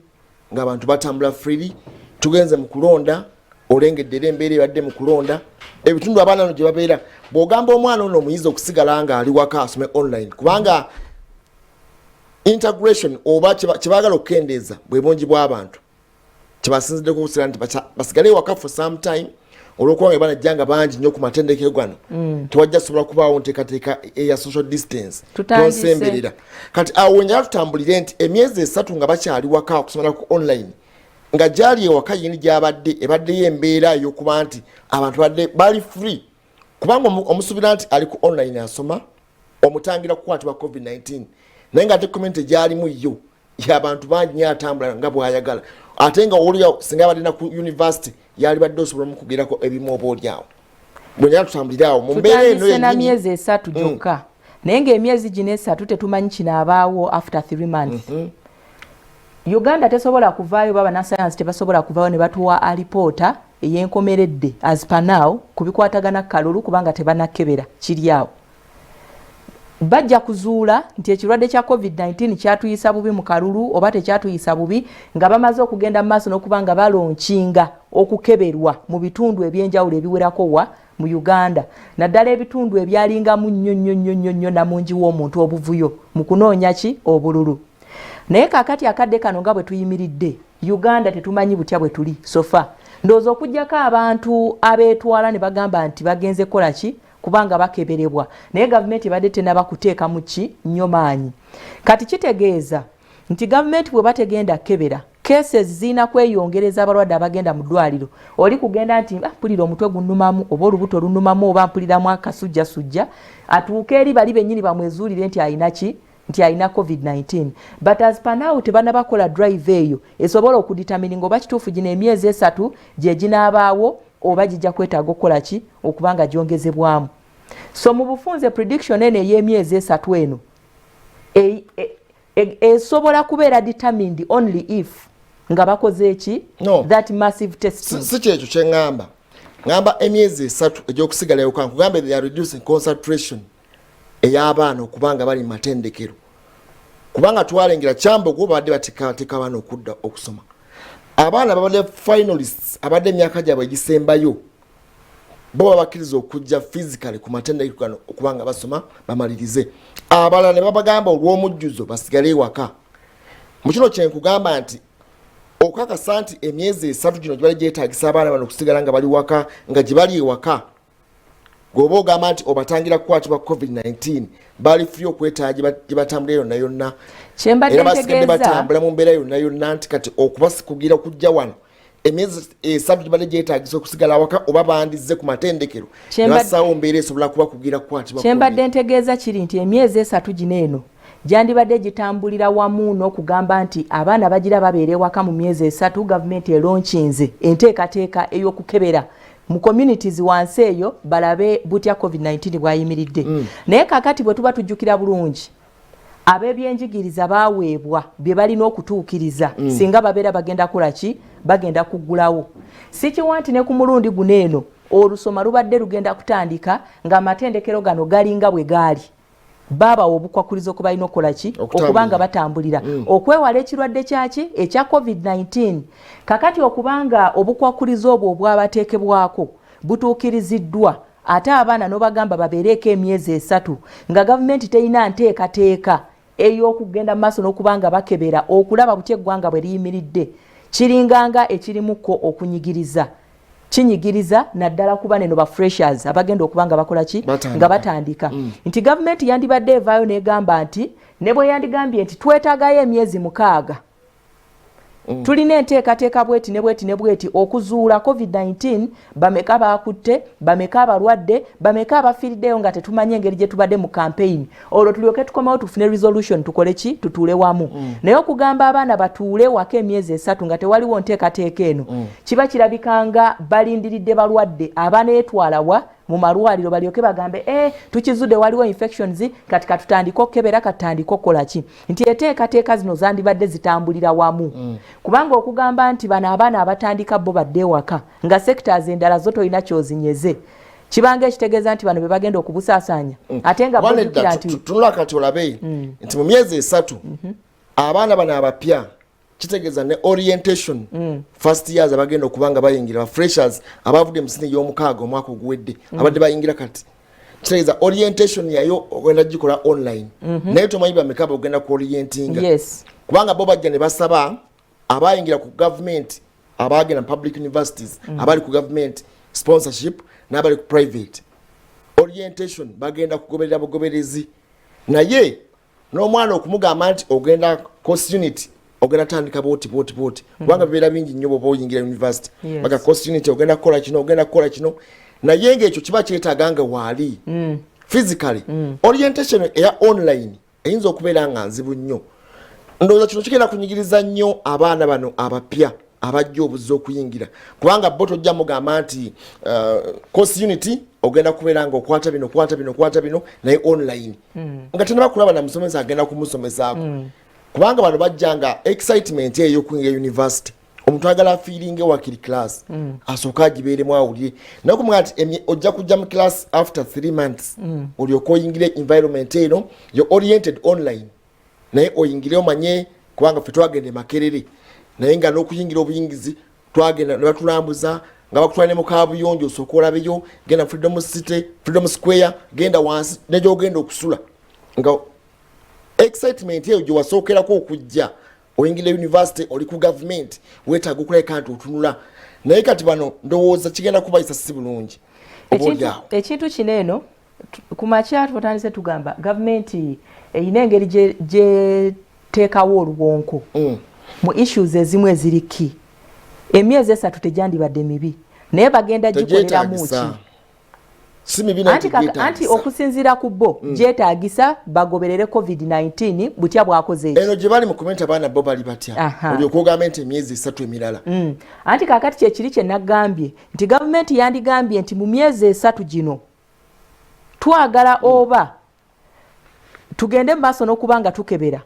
ng'abantu batambula freely tugenze mu kulonda olengedde embeera ebadde mu kulonda ebitundu abaana no gye babeera bw'ogamba omwana ono omuyizi okusigala nga ali waka asome online kubanga integration oba kye baagala okukendeeza bwe bungi bw'abantu kye basinziddeko okusigala nti basigale waka for some time olw'okuba nga banajjanga bangi nnyo ku matendekero gano tewajja sobola kubaawo nteekateeka eya social distance tonsemberera kati awo wenjala tutambulire nti emyezi 3 nga bakyali waka okusomera ku online nga gyali ewaka yini gyabadde ebaddeyo embeera ey'okuba nti abantu badde bali free kubanga omusuubira nti ali ku online asoma omutangira kukwatibwa covid-19 naye ng'ate community gyalimu yo y'abantu bangi nnyo atambula nga bw'ayagala ate nga olyawo singa abadde na ku university yali badde osobola mukugerako ebimu oba olyawo bwenyala tutambulire awo mu mbeera eno yenyini myezi 3 gyokka naye ng'emyezi gino 3 tetumanyi kinaabaawo after 3 months Uganda tesobola kuvaayo baba na science tebasobola kuvaayo ne batuwa alipoota ey'enkomeredde as per now kubikwatagana kalulu kubanga tebanakebera kiri awo bajja kuzuula nti ekirwadde kya covid-19 kyatuyisa bubi mu kalulu oba tekyatuyisa bubi nga bamaze okugenda mu maaso n'okubanga balonkinga okukeberwa mu bitundu ebyenjawulo ebiwerako wa mu Uganda naddala ebitundu ebyalingamu nnyo namungi w'omuntu obuvuyo mu kunoonya ki obululu naye kakati akadde kano nga bwe tuyimiridde Uganda tetumanyi butya bwe tuli sofa ndowooza okuggyako abantu abeetwala ne bagamba nti bagenze kola ki kubanga bakeberebwa naye gavumenti ebadde tenaba kuteeka mu ki nnyo maanyi kati kitegeeza nti gavumenti bwe bategenda kebera cases zina kweyongereza abalwadde abagenda mu ddwaliro oli kugenda nti mpulira omutwe gunnumamu oba olubuto lunnumamu oba mpuliramu akasujjasujja atuuke eri bali bennyini bamwezuulire nti ayina ki nti ayina covid-19 but as per now tebanabakola drive eyo esobola okudetermine oba kituufu gino emyezi 3 gye ginaabaawo oba gijja kwetaaga okukola ki okubanga gyongezebwamu so mu bufunze prediction eno ey'emyezi 3 eno esobola kubeera determined only if nga bakoze eki that massive testing si kyekyo kye ngamba emyezi 3 egy'okusigalayo kan kugamba they are reducing concentration ey'abaana okubanga bali mu matendekero kubanga twalengera kyambo gwo badde bateekateeka abaana okudda okusoma abaana babadde finalists abadde emyaka gyabwe egisembayo bo babakkiriza okujja physically ku matendekero gano okubanga basoma bamalirize abalala ne babagamba olw'omujjuzo basigale ewaka mu kino kye nkugamba nti okakasa nti emyezi 3 gino gibali gyetaagisa abaana bano okusigala nga bali waka nga gye bali ewaka gwoba ogamba nti obatangira kukwatibwa covid-19 bali free okwetaaga gye batambula yonna yonna era basigadde batambula mu mbeera yonna yonna nti kati okubasikugira okujja wano emyezi 3 gibadde gyetaagisa okusigala awaka oba bandize ku matendekero ne basaawo mbeera esobola kubakugira kukwatibwa kyembadde ntegeeza kiri nti emyezi 3 gino eno gyandibadde gitambulira wamu n'okugamba nti abaana bagira babeere waka mu myezi 3 gavumenti elonkinze enteekateeka ey'okukebera mu communities wansi eyo balabe butya covid-19 bwayimiridde naye kakati bwe tuba tujjukira bulungi ab'ebyenjigiriza baweebwa bye balina okutuukiriza singa babeera bagenda kola ki bagenda kuggulawo si kiwa nti ne ku mulundi guno eno olusoma lubadde lugenda kutandika ng'amatendekero gano galinga bwe gaali baba obukwakulizo ko balina okukola ki okubanga batambulira okwewala ekirwadde kyaki ekya covid-19 kakati okubanga obukwakulizo obwo obwabateekebwako butuukiriziddwa ate abaana n'obagamba babeereko emyezi 3 nga gavumenti terina nteekateeka ey'okugenda mu maaso n'okubanga bakebera okulaba butya eggwanga bwe liyimiridde kiringanga ekirimuko okunyigiriza kinyigiriza naddala kuba neno ba freshers abagenda okubanga bakola ki nga batandika nti gavumenti yandibadde evaayo negamba nti ne bwe yandigambye nti twetaagayo emyezi 6 tulina enteekateeka bweti ne bweti ne bweti okuzuula covid-19 bameka bakutte bameka abalwadde bameka abafiiriddeyo nga tetumanye engeri gye tubadde mu campaign olwo tulyoke tukomawo tufune resolution tukole ki tutuule wamu naye okugamba abaana batuule waka emyezi 3 nga tewaliwo nteekateeka eno kiba kirabikanga balindiridde balwadde abaneetwala wa mu malwaliro balyoke bagambe tukizudde waliwo infections kati katutandika okukebera katandika okukola ki nti enteekateeka zino zandibadde zitambulira wamu kubanga okugamba nti bano abaana abatandika bo badde waka nga sectors endala zo tolina kyozinyeze kibanga ekitegeeza nti bano be bagenda okubusaasaanya ate nga tunula kati olabe nti mu myezi 3 abaana bano abapya kitegeeza ne orientation first years abagenda okubanga bayingira freshers abavudde mu sini y'omukaaga omwaka oguwedde abadde bayingira kati kitegeeza orientation yayo ogenda gikola online naye tomanyi bameka bagenda ku orientinga kubanga bo bajja ne basaba abayingira ku government abagenda public universities abali ku government sponsorship n'abali ku private orientation bagenda kugoberera bugoberezi naye n'omwana okumugamba nti ogenda course unit ogenda tandika boti kubanga bibeera bingi nnyo bwoba oyingira university baga course unit ogenda kukola kino naye ng'ekyo kiba kyetaaganga waali physically orientation eya online eyinza okubeera nga nzibu nnyo ndowooza kino kigenda kunyigiriza nnyo abaana bano abapya abajja obuzza okuyingira kubanga bo tojja mugamba nti course unity ogenda kubeera nga okwata bino naye online nga tenabakulaba na musomesa agenda kumusomesaako kubanga bano bajja nga excitement eyo okuyingira university omuntu agala afiiringe wakiri class asooka agibeeremu awulire naye kumugamba nti ojja kujja mu class after 3 months olyoka oyingire environment eno yo oriented online naye oyingire omanye kubanga ffe twagenda Makerere naye nga n'okuyingira obuyingizi twagenda ne batulambuza nga bakutwala ne mu Kaabuyonjo osooka olabeyo genda Freedom City Freedom Square genda wansi nejo ogenda okusula nga excitement eyo gye wasookerako okujja oyingira university oli ku government weetaaga okulabika nti otunula naye kati bano ndowooza kigenda kubayisa si bulungi ekintu kino eno ku makya tutandise tugamba gavumenti eyina engeri gyeteekawo oluwonko mu issues ezimu eziriki emyezi 3 tegyandibadde mibi naye bagenda gikoleramu ki anti okusinziira ku bo gyetaagisa bagoberere COVID-19 butya bwakoze ekyo eno gye bali mu komenti abaana bo bali batya olyoka ogamba nti emyezi 3 emirala anti kaakati kyekiri kye nagambye nti gavumenti yandigambye nti mu myezi 3 gino twagala oba tugende mu maaso n'okubanga tukebera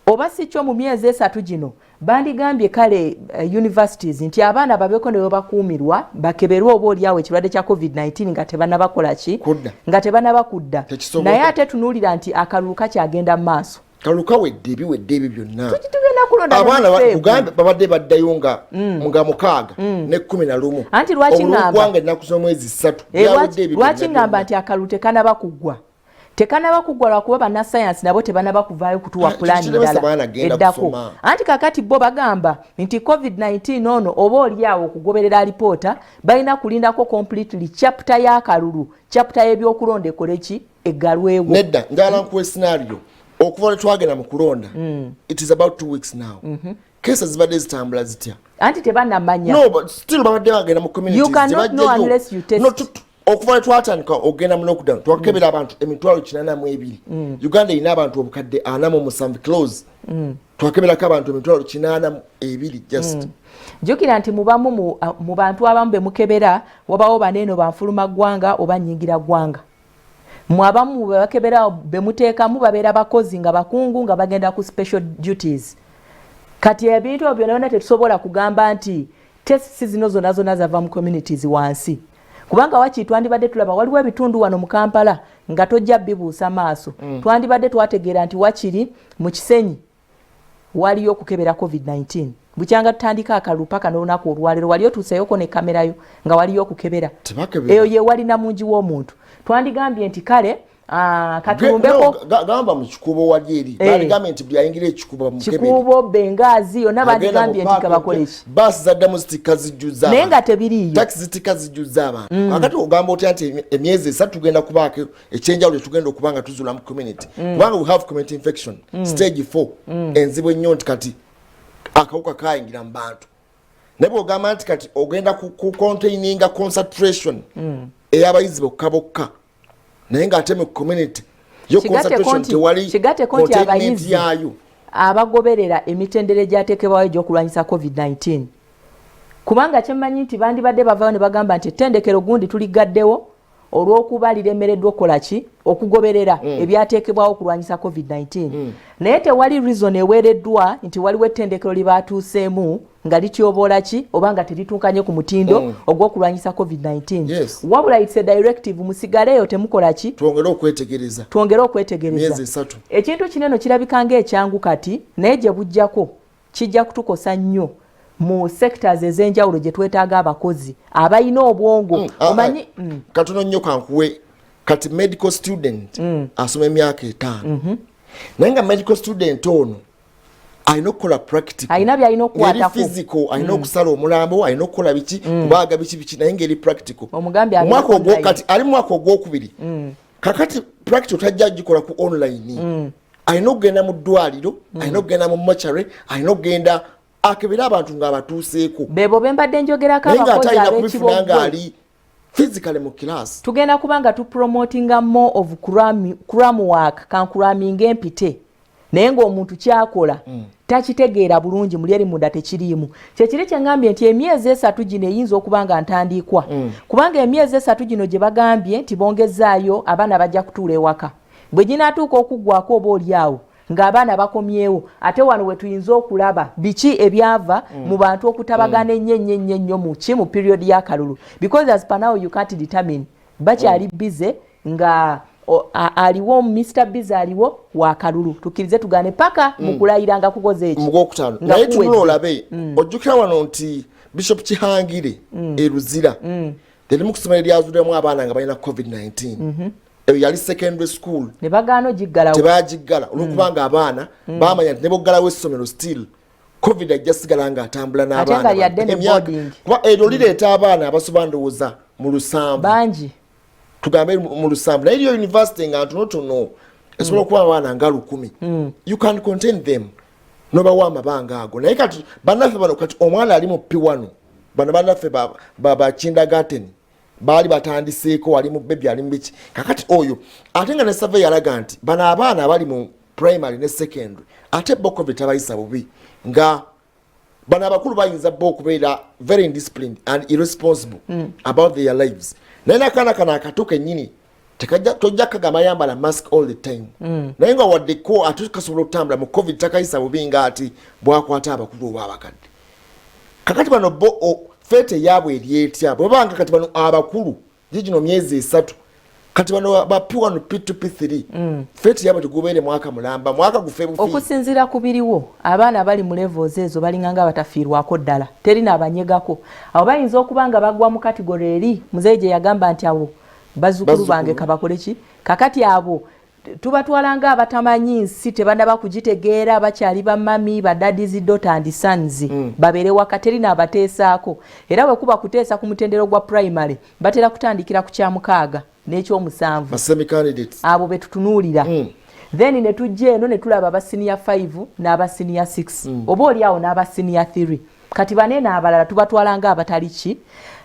oba si kyo mu myezi 3 gino bandigambye kale universities nti abaana babeko ne bakuumirwa bakeberwa oba oliawo ekirwadde kya COVID-19 nga tebanabakola ki nga tebanabakudda naye ate tunuulira nti akalulu kakyagenda mu maaso kaluka wedde ebi byonna tugenda kulonda abaana Uganda babadde baddayo nga mukaaga ne 11 anti lwaki ngamba ennaku z'omwezi 3 lwaki ngamba nti akalulu tekanaba kuggwa lwakuba bannasayansi nabo tebanaba kuvaayo kutuwa pulaani ndala eddako anti kakati bo bagamba nti COVID-19 ono oba oliawo okugoberera alipoota balina kulindako completely chapter y'akalulu chapter y'ebyokulonda ekoleki eggalwewo nedda njala nkuwa scenario okuva twagenda mu kulonda it is about 2 weeks now cases zibadde zitambula zitya anti tebanamanya no but still babadde bagenda mu communities you cannot know unless you test okuva twatandika ogenda mu lockdown twakebera abantu emitwalo 82 Uganda ina abantu obukadde 47 close twakeberako abantu emitwalo 82 just jukira nti mubamu mu bantu abamu bemukebera wabawo baneeno banfuluma ggwanga oba nnyingira ggwanga mu abamu bakebera bemuteekamu babeera bakozi nga bakungu nga bagenda ku special duties kati ebintu ebyo byonna tetusobola kugamba nti tests zino zonna zava mu communities wansi kubanga waki twandibadde tulaba waliwo ebitundu wano mu Kampala nga tojja bibuusa maaso twandibadde twategeera nti wakiri mu Kisenyi waliyo okukebera COVID-19 bukyanga tutandika akalulu paka n'olunaku olwaleero wali otuuseyoko ne kamerayo nga waliyo okukebera eyo ye walina mungi w'omuntu twandigambye nti kale katumbeko gamba mu kikubo wali eri baligambye nti byayingira ekikubo mu kebera kikubo Bengazi yonna baligambye nti kabakole ki basi za demonstration zijuza naye nga tebiriyo taxi zitika zijuza abantu akati ogamba otya nti emyezi 3 tugenda kubaako ekyenjawulo tugenda okubanga tuzula mu community kubanga we have community infection stage 4 enzibu ennyo nti kati akawuka kayingira mu bantu naye bw'ogamba nti kati ogenda ku containinga concentration ey'abayizi bokka naye ng'ate mu community yo concentration tewali containment yayo abagoberera emitendere gyateekebwayo egy'okulwanyisa COVID-19 kubanga kyemmanyi nti bandibadde bavaayo ne bagamba nti ettendekero gundi tuligaddewo olw'okuba liremereddwa okukola ki okugoberera ebyateekebwawo okulwanyisa COVID-19 naye tewali reason eweereddwa nti waliwo ettendekero libaatuuseemu nga lityoboola ki oba nga terituukanye ku mutindo ogw'okulwanyisa COVID-19 wabula it's a directive musigaleeyo temukola ki twongere okwetegereza myezi 3 ekintu kineno kirabika ng'ekyangu kati naye gye bujjako kijja kutukosa nnyo mu sectors ez'enjawulo gye twetaaga abakozi abalina obwongo omanyi katono nnyo kankuwe kati medical student asoma emyaka 5 naye nga medical student ono alina okukola practical alina byalina okukwatako physical alina okusala omulambo alina okukola biki kubaaga biki naye ngeri practical omugambye omwaka ogwo kati ali mu mwaka ogwokubiri kakati practical tajja gikola ku online alina okugenda mu ddwaliro alina okugenda mu mochare alina okugenda akebera abantu ng'abatuuseeko bebo bembadde njogerako abakozi ab'ekiboggo ali physically mu class tugenda kubanga tupromotinga more of cram work kankuraminga empite naye ng'omuntu kyakola takitegeera bulungi muli eri munda tekiriimu kyekiri kyengambye nti emyezi 3 gino eyinza okuba nga ntandikwa kubanga emyezi 3 gino gye bagambye nti bongezaayo abaana bajja kutuula ewaka bwe ginaatuuka okuggwako oba oliawo ng'abaana bakomyewo ate wano we tuyinza okulaba biki ebyava mu bantu okutabagana ennyo mu period y'akalulu because as per now you can't determine bakyali bize nga aliwo Mr. Biza aliwo wa kalulu tukirize tugane paka mukulayira nga kukoze eki mugokutano naye tulo olabe ojjukira wano nti Bishop Kihangire eruzira teri mu kusomera lyazudemu abaana nga balina COVID-19 yali secondary school ne bagano jiggalawo tebajiggala olwokubanga abaana bamanya nti ne boggalawo essomero still COVID ajjasigala nga atambula n'abaana kuba eryo lireeta abaana abasoba ndowooza mu 7 bangi tugambe mu 7 naye eriyo university nga ntonotono esobola okuba abaana nga 10 you can contain them nobawa amabanga ago naye kati bannaffe bano kati omwana ali mu P1 bano bannaffe ba kindergarten baali batandiseeko wali mu baby ali mu biki kakati oyo ate nga ne survey yalaga nti bano abaana abali mu primary ne secondary ate boko bitabayisa bubi nga bano abakulu bayinza okubeera very indisciplined and irresponsible about their lives naye nakana kana akatuuka ennyini tojja kagamba yambala mask all the time naye nga waddeko ate kasobola okutambula mu covid takayisa bubi nga ati bwakwata abakulu oba abakadde kakati bano fete yaabwe eryetya bwebanga kati bano abakulu gigino myezi 3 kati bano ba P1 P2 P3 fete yaabwe tegubeere mwaka mulamba mwaka gufeebufi okusinzira kubiriwo abaana bali mu levels ezo balinganga batafiirwako ddala teri n'abanyegako abo bayinza okubanga bagwa mu kategori eri muzeeje yagamba nti abo bazukulu bange kabakoleki kakati abo tubatwalanga abatamanyi nsi tebanaba kugitegeera bakyali bamami badadies daughter and sons babeere wakateri n'abateesaako era bwe kuba kuteesa ku mutendero gwa primary batera kutandikira ku kyamukaaga n'ekyomusanvu abo be tutunuulira then ne tujja eno ne tulaba aba senior 5 n'aba senior 6 oba oli awo n'aba senior 3 kati bane n'abalala tubatwalanga abatali ki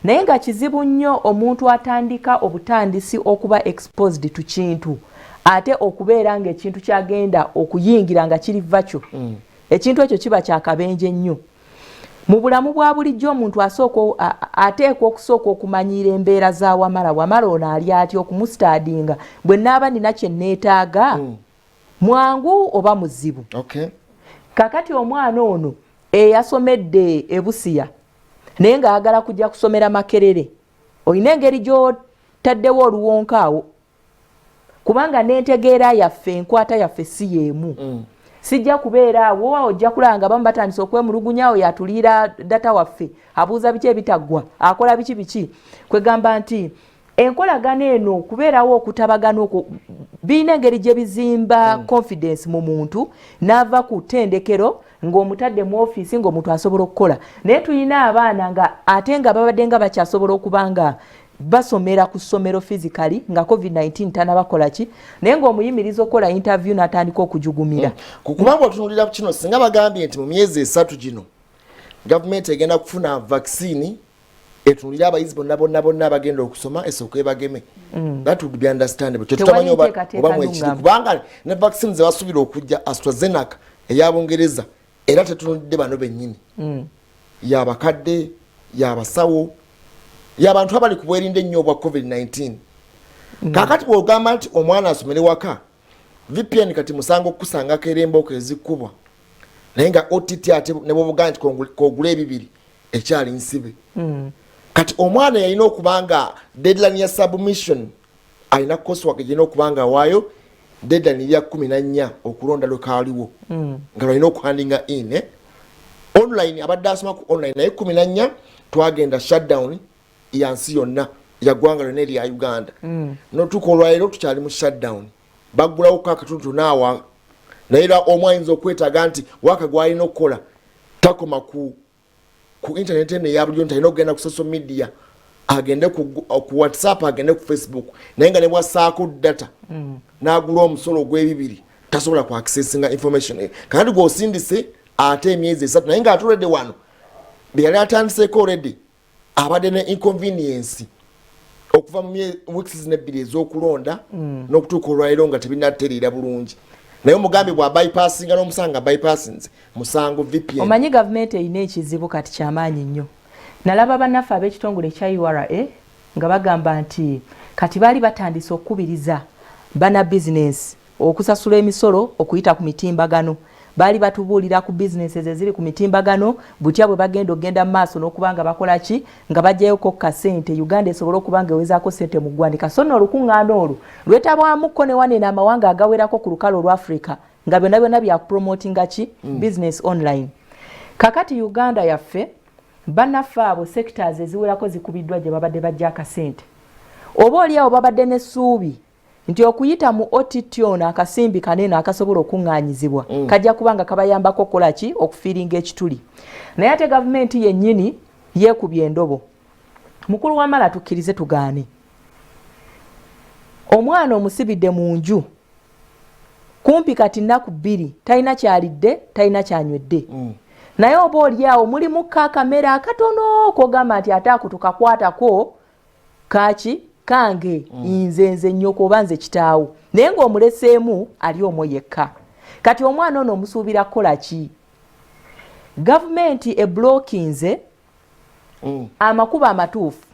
naye nga kizibu nnyo omuntu atandika obutandisi okuba exposed to kintu ate okubeera nga ekintu kyagenda okuyingira nga kiri vakyo ekintu ekyo kiba kyakabenje nnyo mu bulamu bwa bulijjo omuntu ateekwa okusooka okumanyiira embeera za wamala ono ali ati okumusitadinga bwe naaba nina kye neetaaga mwangu oba muzibu kakati omwana ono eyasomedde ebusiya naye ng'ayagala kujja kusomera Makerere olina engeri gy'otaddewo oluwonka awo kubanga n'entegeera yaffe enkwata yaffe si yeemu sijja kubeera awo ojja kulanga bamu batandise okwemulugunyawo yatuliira data waffe abuuza biki ebitaggwa akola biki kwegamba nti enkolagana eno kubeerawo okutabagana okwo birina engeri gye bizimba confidence mu muntu n'ava ku ttendekero ng'omutadde mu ofiisi ng'omuntu asobola okukola naye tulina abaana nga ate nga babadde nga bakyasobola okuba nga basomera ku ssomero physically nga COVID-19 tanabakola ki naye ng'omuyimiriza okukola interview n'atandika okujugumira kubanga otunulira kino singa bagambye nti mu myezi 3 gino gavumenti egenda kufuna vaccine etunulira abayizi bonna bagenda okusoma esooka ebageme that would be understandable kyetutamanyi oba mwekiri kubanga ne vaccine zebasuubira okujja AstraZeneca ey'Abongereza era tetunulidde bano bennyini y'abakadde y'abasawo y'abantu abali ku bwerinde nnyo obwa COVID-19 kakati bw'ogamba nti omwana asomere waka VPN kati musango okusangako erembooko ezikubwa naye nga OTT ate ne bw'obugaa nti kogula ebibiri ekyali nsibe kati omwana yalina okuba nga deadline ya submission alina coursework egirina okuba nga waayo deadline ya 14 okulonda lwe kaaliwo nga lwalina okuhandinga in online abadde asoma ku online naye 14 twagenda shutdown yansi yonna yagwanga lyonna erya Uganda notuuka olwaleero tukyali mu shutdown baggulawo ko akatuntu naawa naye era omu ayinza okwetaaga nti waka gwalina okukola takoma ku internet eno eya bulijjo nti alina okugenda ku social media agende ku WhatsApp agende ku Facebook naye nga ne bwassaako data n'agula omusolo ogw'ebibiri tasobola ku accessinga information kandi gw'osindise ate emyezi 3 naye ng'atuledde wano bye yali atandiseeko already abadde ne inconvenience okuva mu weeks zino 2 ez'okulonda n'okutuuka olwaleero nga tebinnatereera bulungi naye omugambi bwa bypassinga n'omusanga bypassinze musango VPN. Omanyi gavumenti erina ekizibu kati kyamaanyi nnyo. Nalaba bannaffe ab'ekitongole kya URA nga bagamba nti kati baali batandise okukubiriza bana bizinesi okusasula emisolo okuyita ku mitimbagano. Baali batubuulira ku bizinesi eziri ku mitimbagano butya bwe bagenda okugenda mu maaso n'okubanga bakola ki nga bajjayoko kasente Uganda esobola okubanga ewezaako sente mu ggwanika. So nno olukuŋŋaana olwo lwetabwamukko ne wane n'amawanga agawerako ku lukalo olwa Africa nga byonna byonna bya kupromotinga ki business online. Kakati Uganda yaffe bannaffe abo sectors eziwerako zikubiddwa gye babadde bajja akasente. Oba oli awo babadde n'essuubi nti okuyita mu OTT ono akasimbi kanene akasobola okuŋŋaanyizibwa kajja kubanga kabayambako okukola ki okufiiringa ekituli. Naye ate gavumenti yennyini yeekubye endobo. Mukulu w'amala tukkirize tugaane. Omwana omusibidde mu nju kumpi kati nnaku 2 talina kyalidde talina kyanywedde. Naye oba oli awo mulimu kakamera akatono kogamba nti ate ako tukakwatako kaki kange nze nnyoko oba nze kitaawo naye ng'omuleseemu ali omwo yekka. Kati omwana ono omusuubira kukola ki? Gavumenti eblookinze amakubo amatuufu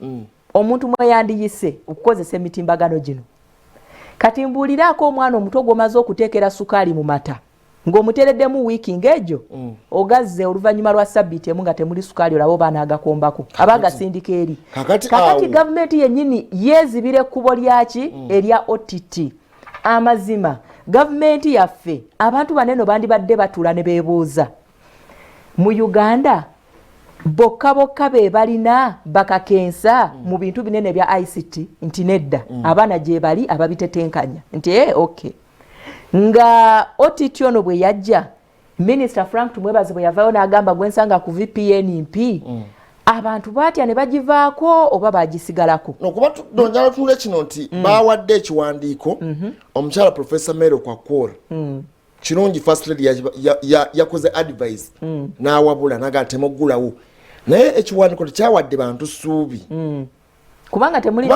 omuntu mwe yandiyise okukozesa emitimbagano gino. Kati mbuuliraako omwana omuto gwomaze okuteekera sukaali mu mata ng'omutereddemu wiiki ng'egyo ogazze oluvannyuma lwa sabbiiti emu nga temuli sukaali olaba oba naagakombako aba agasindika eri. Kakati gavumenti yennyini yeezibira ekkubo lyaki erya OTT. Amazima gavumenti yaffe abantu baneno bandibadde batuula ne beebuuza mu Uganda bokka be balina bakakensa mu bintu binene bya ICT nti nedda abaana gye bali ababitetenkanya nti okay. Nga OTT ono bwe yajja Minister Frank Tumwebaze bwe yavaayo n'agamba gwensanga ku VPN mp abantu batya ne bagivaako oba bagisigalako. Nokuba njala tunule kino nti bawadde ekiwandiiko omukyala Professor Mero Kwakwora kirungi First Lady yakoze advice n'awabula naga temuggulawo naye ekiwandiiko tekyawadde bantu ssuubi kubanga temuli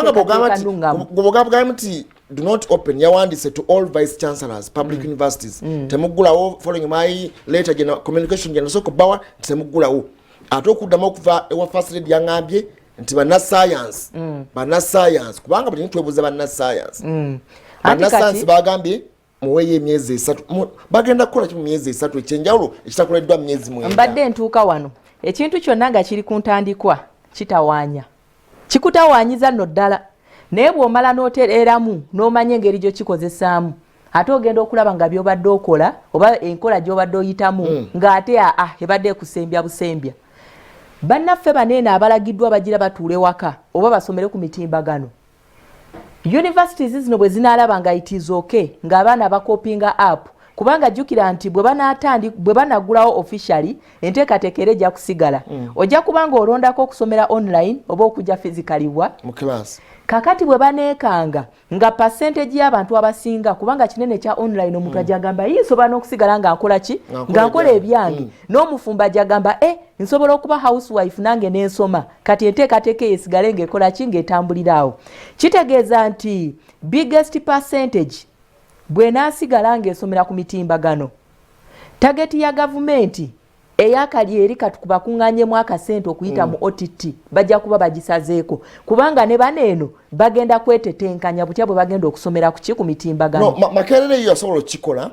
gobogamba nti do not open yawandise to all vice chancellors public universities temuggulawo following my letter general communication general soko bawa temuggulawo ate okuddamu okuva ewa First Lady yaŋŋambye nti bannasscience kubanga buli nitwebuuza bannasscience bagambye muweeyo emyezi 3 bagenda kukola ki mu myezi 3 ekyenjawulo ekitakoleddwa mu myezi 9. Mbadde ntuuka wano ekintu kyonna nga kiri ku ntandikwa kitawaanya kikutawaanyiza nno ddala naye bw'omala n'otereeramu n'omanya engeri gy'okikozesaamu ate ogenda okulaba nga by'obadde okola oba enkola gy'obadde oyitamu ng'ate ebadde ekusembya busembya. Bannaffe baneeno abalagiddwa bagira batuule waka oba basomere ku mitimbagano. Universities zino bwe zinaalaba nga it is okay ng'abaana bakopinga app kubanga jjukira nti bwe banagulawo officially enteekateeka ejja kusigala ojja kubanga olondako okusomera online oba okujja physically mu class. Kakati bwe baneekanga nga percentage y'abantu abasinga kubanga kinene kya online omuntu ajagamba nsobola n'okusigala nga nkola ki nga nkola ebyange n'omufumba ajagamba nsobola okuba housewife nange n'ensoma kati enteekateeka yesigale ng'ekola ki ng'etambuliraawo. Kitegeeza nti biggest percentage bwe naasigala ng'esomera ku mitimbagano tageti ya gavumenti eyakali eri katukuba kuŋŋaanyemu akasente okuyita mu OTT bajja kuba bagisazeeko kubanga ne baneeno bagenda kwetetenkanya butya bwe bagenda okusomera ku mitimbagano. Makerere yo asobola okukikola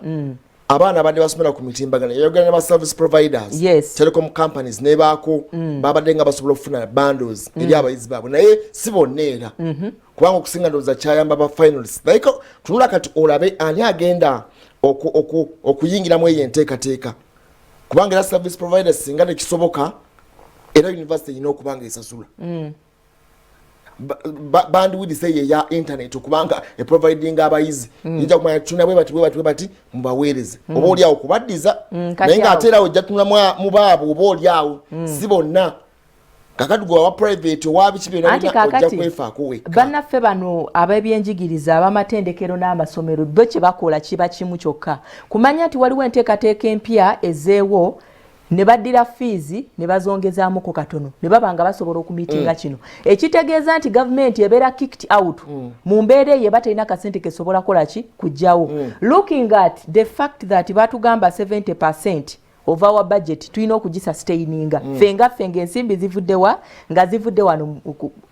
abaana badde basomera ku mitimbagano yayogera ne ba service providers telecom companies ne baako babadde nga basobola okufuna bundles eri abayizi baabwe naye si bonna era kubanga okusinga ndowooza kyayamba ba finalists like tunula kati olabe ani agenda okuyingiramu eyo enteekateeka kubanga era service providers singa tekisoboka era university ino kubanga esasula bandwidth say ya internet kubanga e providing abayizi ija kumanya tuna bwe bati mubawereze oba oli awo kubaddiza naye atera ojja tunamwa mubaabo oba oli awo sibonna kakati gwa private wabi kibyo ojja kwefaako wekka bannaffe bano ab'ebyenjigiriza abamatendekero n'amasomero bo kye bakola kiba kimu kyokka kumanya nti waliwo enteekateeka empya ezeewo ne baddira fees ne bazongezaamu ko katono ne babanga basobola okumiitinga kino ekitegeeza nti gavumenti ebeera kicked out mu mbeera eyo batalina kasente kesobola kola ki kujjawo looking at the fact that batugamba 70% of our budget tulina okugisustaininga fenga ensimbi zivuddewa nga zivudde wano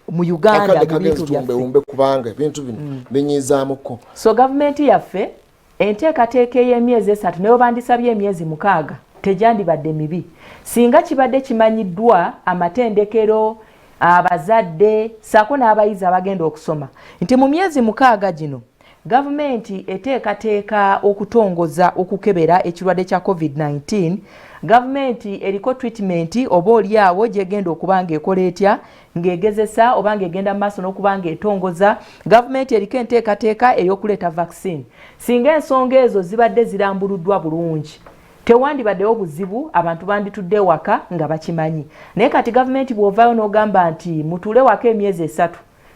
mu Uganda mu bintu byaffe kubanga ebintu bino binyizaamuko so gavumenti yaffe enteekateeka ey'emyezi 3 nayo bandisabye emyezi 6 tejandibadde mibi singa kibadde kimanyiddwa amatendekero abazadde sako n'abayizi abagenda okusoma nti mu myezi 6 gino gavumenti eteekateeka okutongoza okukebera ekirwadde kya COVID-19 gavumenti eriko treatment oba oliawo gyegenda okubanga ekola etya ng'egezesa oba ng'egenda mu maaso n'okubanga etongoza gavumenti eriko enteekateeka ey'okuleeta vaccine singa ensonga ezo zibadde zirambuluddwa bulungi tewandibaddewo buzibu abantu banditudde waka nga bakimanyi naye kati gavumenti bw'ovaayo n'ogamba nti mutuule waka emyezi 3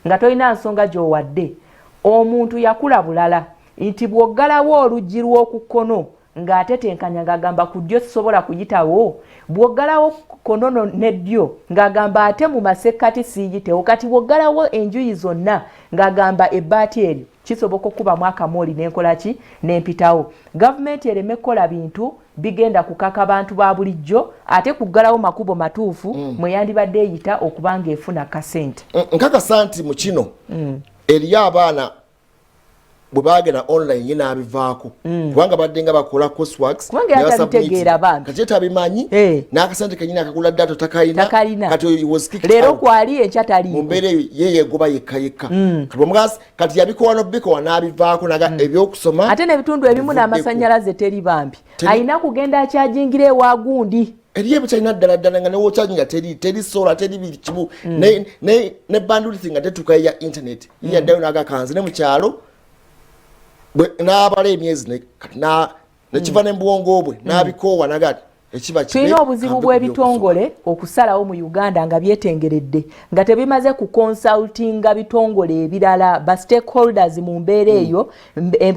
nga tolina nsonga gy'owadde omuntu yakula bulala nti bw'oggalawo oluggi lw'okukkono ng'atetenkanya ng'agamba ku ddyo sisobola kuyitawo bw'oggalawo konono n'eddyo ng'agamba ate mu masekkati siiyitewo kati bw'oggalawo enjuyi zonna ng'agamba ebbaati eryo kisoboka okubamu akamooli n'enkola ki n'empitawo gavumenti ereme kukola bintu bigenda kukaka abantu ba bulijjo ate kuggalawo makubo matuufu mwe yandibadde eyita okubanga efuna kasente nkakasa nti mu kino eriyo abaana bwe bagenda online ye n'abivaako kubanga badde nga bakola courseworks kati etabimanyi n'akasente kenyini akagula data takalina kati was kicked leero kwali enkya taliiko mu mbeera eyo ye yegoba yekka kati yabikowa n'obikowa n'abivaako naga ebyokusoma ate n'ebitundu ebimu n'amasannyalaze teri bambi alina kugenda akyajingira ewa gundi eriyo ebikyalina ddala nga newokyaji nga teri sola teri biri kimu ne bandwidth nga tetuuka ya internet yaddayo n'agakanze ne mu kyalo n'abala emyezi nekiva n'embwongo bwe n'abikoowa nagati tulina obuzibu bw'ebitongole okusalawo mu Uganda nga byetengeredde nga tebimaze ku consultinga bitongole ebirala ba stakeholders mu mbeera eyo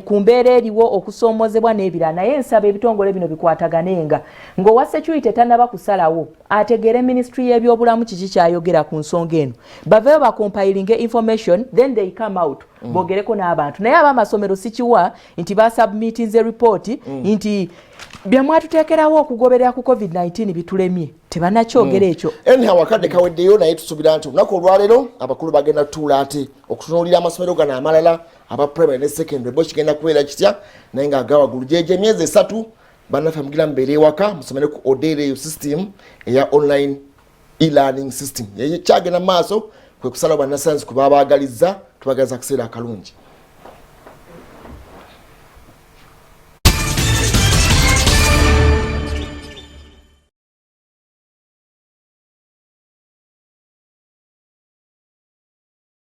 ku mbeera eriwo okusoomozebwa n'ebirala naye ensaba ebitongole bino bikwataganenga ng'owa security tannaba kusalawo ategere ministry y'ebyobulamu kiki kyayogera ku nsonga eno baveyo bacompiling information then they come out bogereko n'abantu naye ab'amasomero sikiwa nti basubmitinze report nti byamwatuteekerawo okugoberera ku COVID-19 bitulemye tebanakyogera ekyo anyhow akadde kaweddeyo naye tusuubira nti olunaku olwaleero abakulu bagenda tutuula ate okutunuulira amasomero gano amalala aba primary ne secondary bo kigenda kubeera kitya naye ng'agawagulu gyejo emyezi 3 bannaffe mugira mubeere ewaka musomere ku odeereyo system eya online e-learning system kyagenda mu maaso kwe kusalawo bannasayansi kwe babaagaliza tubagaliza akaseera akalungi